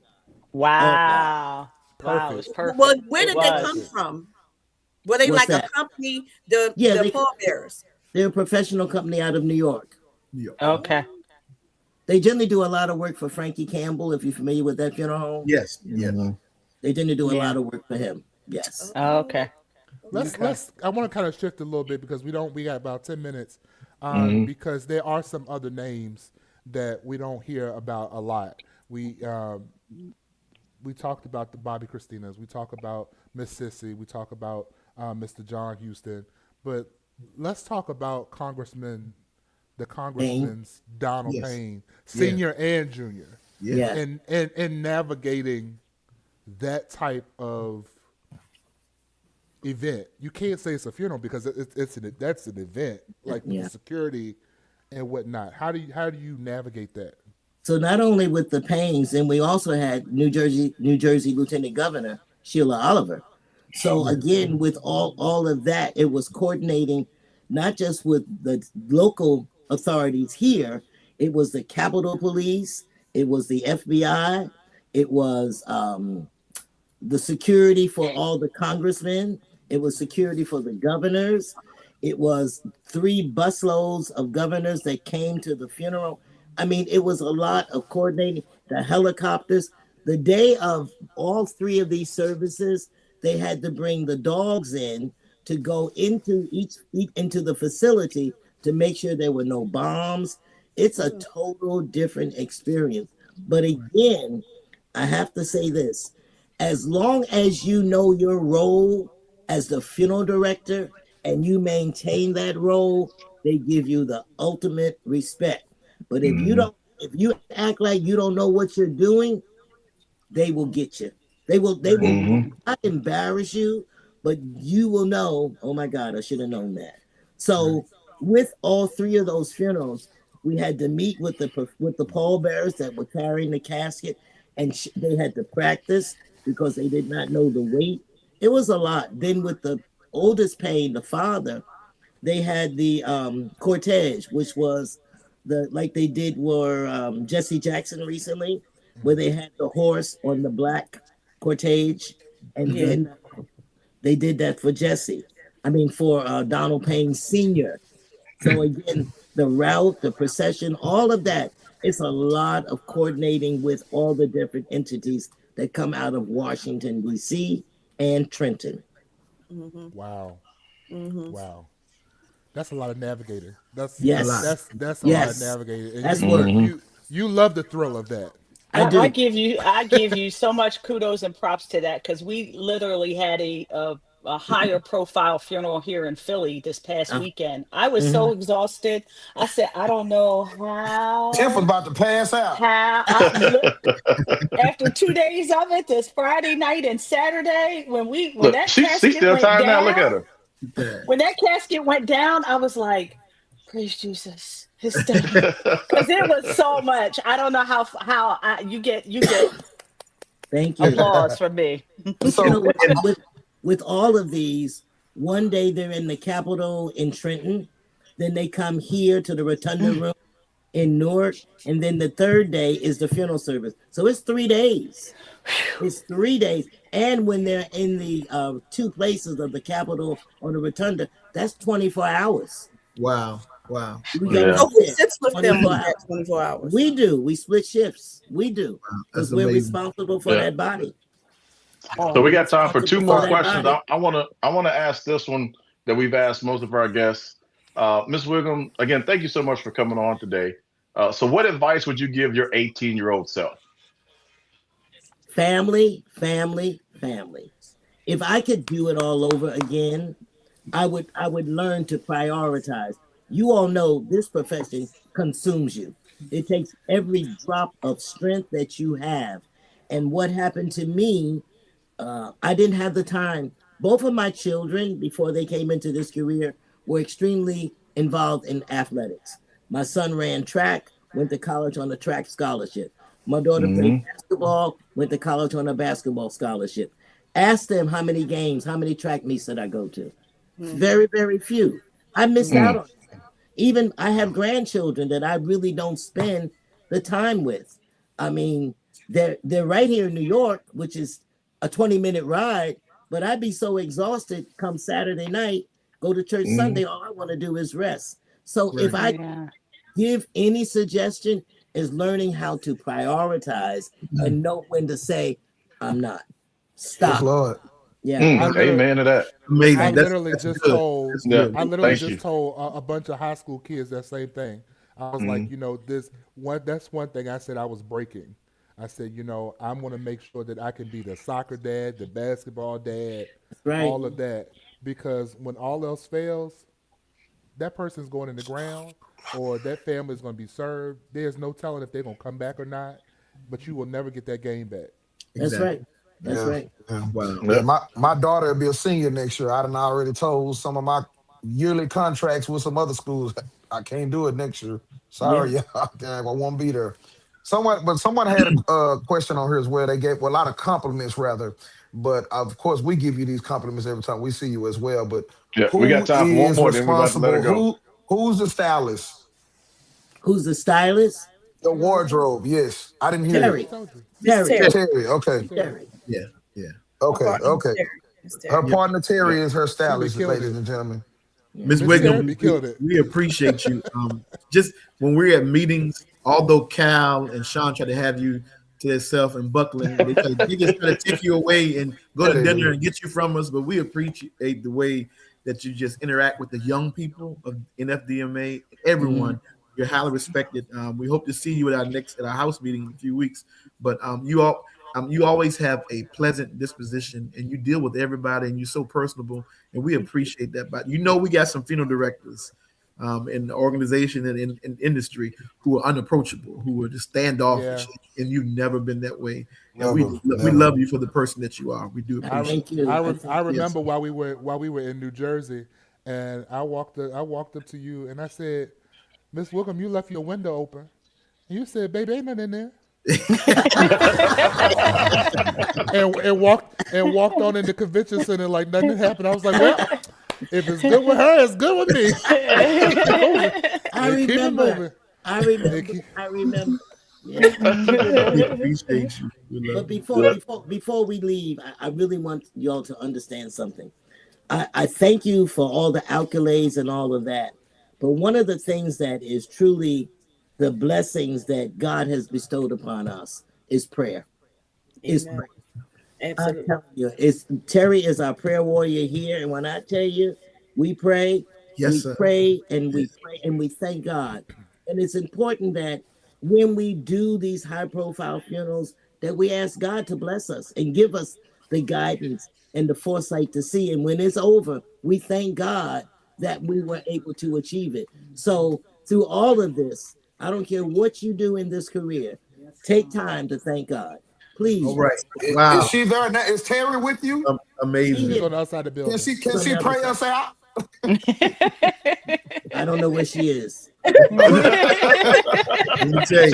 Wow. Wow, it was perfect. Well, where did they come from? Were they like a company, the pallbearers? They're a professional company out of New York. Yeah. Okay. They generally do a lot of work for Frankie Campbell, if you're familiar with that funeral home. Yes. Yes. They generally do a Yeah. lot of work for him. Yes. Okay. Let's. I want to kind of shift a little bit because we got about 10 minutes, because there are some other names that we don't hear about a lot. We talked about the Bobby Christinas. We talk about Miss Sissy. We talk about Mr. John Houston. But let's talk about the congressman's Donald Yes. Payne, senior and junior, Yeah. and navigating that type of event. You can't say it's a funeral because that's an event, like with the security and whatnot. How do you navigate that? So not only with the Paynes, and we also had New Jersey Lieutenant Governor Sheila Oliver. So again, with all of that, it was coordinating not just with the local authorities here, it was the Capitol Police, it was the FBI, it was the security for all the congressmen, it was security for the governors, it was 3 busloads of governors that came to the funeral. I mean, it was a lot of coordinating, the helicopters. The day of all 3 of these services, they had to bring the dogs in to go into into the facility to make sure there were no bombs. It's a total different experience. But again, I have to say this, as long as you know your role as the funeral director and you maintain that role, they give you the ultimate respect. But if if you act like you don't know what you're doing, they will get you. They will not embarrass you, but you will know, oh my God, I should have known that. So with all 3 of those funerals, we had to meet with the pallbearers that were carrying the casket, and they had to practice because they did not know the weight. It was a lot. Then with the oldest Payne, the father, they had the cortege, which was like they did for Jesse Jackson recently, where they had the horse on the black cortege, and then they did that for for Donald Payne Sr. So again, the route, the procession, all of that, it's a lot of coordinating with all the different entities that come out of Washington, D.C. and Trenton. Wow. Wow. That's a lot of navigator. That's Yes. a lot of navigator. And That's work. You love the thrill of that. I give you so much kudos and props to that, because we literally had a higher profile funeral here in Philly this past weekend. I was so exhausted. I said, I don't know Tiff was how about to pass out. after 2 days of it, this Friday night and Saturday, when Look, that she's casket still went tired now. down, Look at her. when that casket went down, I was like, praise Jesus. His because it was so much. I don't know how you get Thank you. applause from me. So With all of these, one day they're in the Capitol in Trenton, then they come here to the Rotunda Room in Newark, and then the 3rd day is the funeral service. So it's 3 days. It's 3 days. And when they're in the 2 places of the Capitol or the Rotunda, that's 24 hours. Wow. Wow. We Yeah. got So who sits with them 24 with that 24 hours? We do. We split shifts. We do. That's Because we're amazing. responsible for that body. So we got time for 2 more that questions. body. I want to ask this one that we've asked most of our guests. Ms. Whigham, again, thank you so much for coming on today. So what advice would you give your 18-year-old self? Family, family, family. If I could do it all over again, I would learn to prioritize. You all know this profession consumes you. It takes every drop of strength that you have. And what happened to me, I didn't have the time. Both of my children, before they came into this career, were extremely involved in athletics. My son ran track, went to college on a track scholarship. My daughter played basketball, went to college on a basketball scholarship. Ask them how many games, how many track meets did I go to? Very, very few. I missed out on them. Even I have grandchildren that I really don't spend the time with. I mean, they're right here in New York, which is a 20-minute ride, but I'd be so exhausted come Saturday night go to church Sunday. All I want to do is rest. So if I give any suggestion, is learning how to prioritize and know when to say, I'm not. Stop. Yes, Lord. Yeah. Amen to that. Amazing. I That's literally good. just told. That's good. I literally Thank just you. told a bunch of high school kids that same thing. I was like, this one. That's one thing I said I was breaking. I said, I'm going to make sure that I can be the soccer dad, the basketball dad, Right. all of that. Because when all else fails, that person's going in the ground or that family is going to be served. There's no telling if they're going to come back or not, but you will never get that game back. That's right. That's right. Yeah. Wow. Yeah, my daughter will be a senior next year. I done already told some of my yearly contracts with some other schools. I can't do it next year. Sorry, y'all. I won't be there. Someone had a question on here as well. They gave a lot of compliments rather, but of course we give you these compliments every time we see you as well. But Yeah, who we got time for one is more, then we're about to let her responsible? go. Who's the stylist? Who's the stylist? The wardrobe. Yes, I didn't hear Terry. it. Terry. Terry. Okay. Terry. Yeah. Okay. Her partner Terry is her stylist, killing ladies it. and gentlemen. Ms. Miss Whigham, Terry killed it. we appreciate you. Just when we're at meetings, although Cal and Sean try to have you to themselves and buckling, they just try to take you away and go to dinner and get you from us. But we appreciate the way that you just interact with the young people of NFDMA, everyone. You're highly respected. We hope to see you at our house meeting in a few weeks. But you always have a pleasant disposition, and you deal with everybody, and you're so personable, and we appreciate that. But we got some funeral directors in the organization and in industry who are unapproachable, who are just standoffish, and you've never been that way. And we love you for the person that you are. We do appreciate Thank you. I remember while we were in New Jersey, and I walked up to you and I said, Miss Whigham, you left your window open. And you said, baby, ain't nothing in there. and walked on in the convention center like nothing happened. I was like, well, if it's good with her, it's good with me. I remember. Yeah. We appreciate you. We love But before we leave, I really want y'all to understand something. I thank you for all the accolades and all of that. But one of the things that is truly the blessings that God has bestowed upon us is prayer. Prayer. Absolutely. I'm telling you, Terry is our prayer warrior here. And when I tell you, we pray, pray and we thank God. And it's important that when we do these high profile funerals, that we ask God to bless us and give us the guidance and the foresight to see. And when it's over, we thank God that we were able to achieve it. So through all of this, I don't care what you do in this career, take time to thank God. Please. All right. Wow. Is she there now? Is Terry with you? Amazing. She's on the outside the building. Can she pray us out? I don't know where she is. She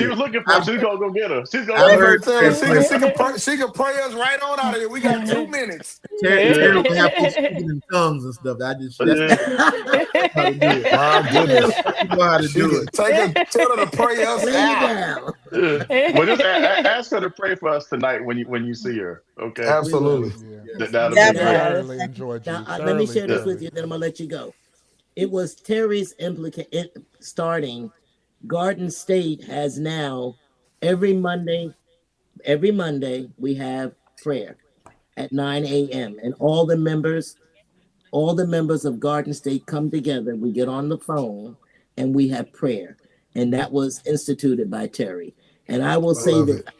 was looking for her. She's gonna go get her. She's gonna she can pray us right on out of here. We got 2 minutes. Terry will have to speak in tongues and stuff. That's how to do it. My goodness. You know how to do it. Tell her to pray us out. Well, just ask her to pray for us tonight when you see her. Okay. Absolutely. That'll be great. Thoroughly enjoyed you. Let me share this with you, then I'm gonna let you go. It was Terry's starting. Garden State has now every Monday we have prayer at 9 a.m. and all the members of Garden State come together. We get on the phone and we have prayer, and that was instituted by Terry. And I will say that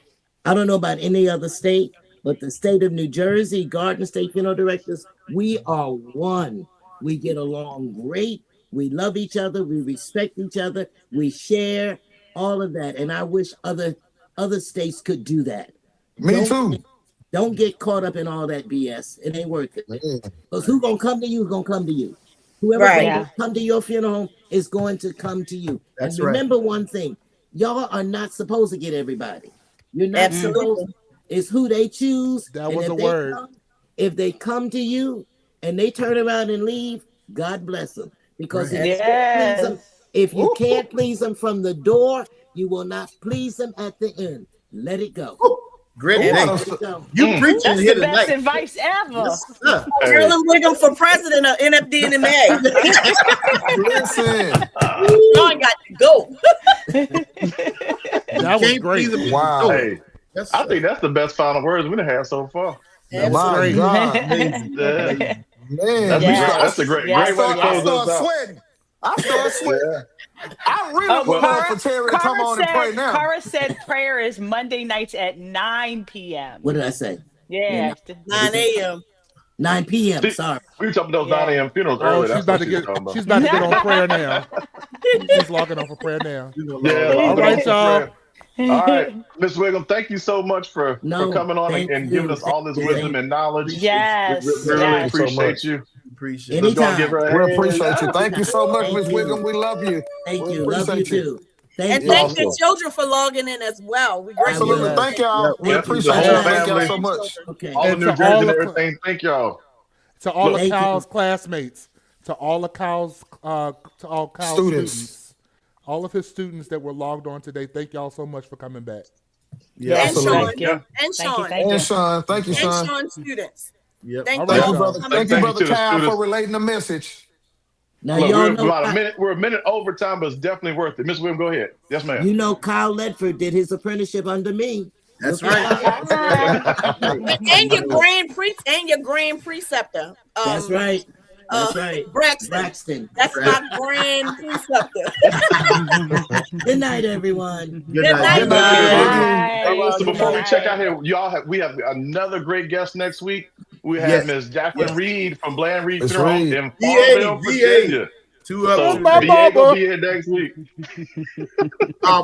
I don't know about any other state, but the state of New Jersey, Garden State funeral directors, we are one. We get along great. We love each other. We respect each other. We share all of that. And I wish other states could do that. Me too. Don't get caught up in all that BS. It ain't worth it. Because who's going to come to you is going to come to you. Whoever's going to come to your funeral home is going to come to you. That's and remember one thing. Y'all are not supposed to get everybody. You're not supposed. It's who they choose. That was a word. If they come to you and they turn around and leave, God bless them. Because if you can't please them from the door, you will not please them at the end. Let it go. Great Ooh, day. I done You preaching That's here the best tonight. advice ever. Yes, sir. Hey, Carolyn Whigham for president of NFD&MA. Listen. Sean got to go. That was Can't great. please him. Wow. hey, Yes, I sir. think that's the best final words we've had so far. That was My great. God. Amazing. Yeah. Amazing. Man, That's a great way to I close us start out. sweating. I start sweating. Yeah. I really Oh, would love for Terry to come on and pray now. Cara said prayer is Monday nights at 9 p.m. What did I say? Yeah. 9 a.m. 9 p.m. See, Sorry. we were talking about those Yeah. 9 a.m. funerals Oh, earlier. she's That's about what to she's get. talking about. She's about to get on prayer now. She's logging on for prayer now. Yeah, All right, y'all. all right, Miss Whigham, thank you so much for coming on thank and you. giving us all this Thank wisdom you. and knowledge. Yes. We really yes. so appreciate much. you. Appreciate it. Let's go and Anytime. give her a We hand. appreciate you. Thank you so much, Thank Miss you. Whigham. We love you. Thank We you. Love you appreciate you. too. Thank And you. thank Awesome. your children for logging in as well. We greatly Absolutely. Yes. Thank y'all. We Yep, appreciate the y'all. whole Thank y'all family. so much. Okay. All the And New to Jersey all and the everything. Thank y'all. to all Look, of thank you. Kyle's classmates, to all of Kyle's to all Kyle's students, all of his students that were logged on today. Thank y'all so much for coming back. Yeah. And Absolutely. Sean. Thank you. And Thank you. Sean. Thank And you. Sean. Thank you, And Sean. Sean students. Yep. Thank All you right, all Thank you, y'all. for brother. coming Thank you, Thank you brother to the Kyle, for students. relating the message. Now Look, y'all we're know. about a minute. We're a minute overtime, but it's definitely worth it. Miss Whigham, go ahead. Yes, ma'am. You know, Kyle Ledford did his apprenticeship under me. That's Look at right. that. and your grand preceptor. That's right. That's right. Braxton. Braxton. That's my grand preceptor. Good night, everyone. Good Good night. Good night. night. All right, so Good before we check night. out here, we have another great guest next week. We have Yes. Miss Jacqueline Reid from Bland Reid It's Funeral Home Reid. in VA, Farmville, VA. Virginia. Two up. So Two my down. VA gonna mama. be here next week.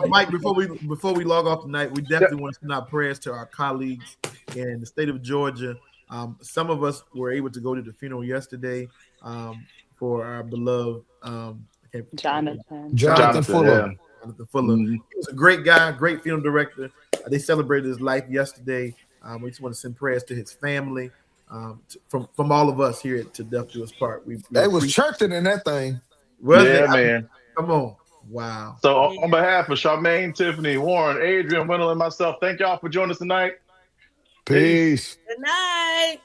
Mike, before we log off tonight, we definitely want to send our prayers to our colleagues in the state of Georgia. Some of us were able to go to the funeral yesterday for our beloved Jonathan. Jonathan Fuller. Jonathan Fuller. Mhm. He was a great guy, great funeral director. They celebrated his life yesterday. We just want to send prayers to his family. From all of us here to Death Do Us Part. They was churching in that thing. Yeah, man. Come on. Wow. So on behalf of Charmaine, Tiffanie, Warren, Adrian, Wendal, and myself, thank y'all for joining us tonight. Peace. Good night.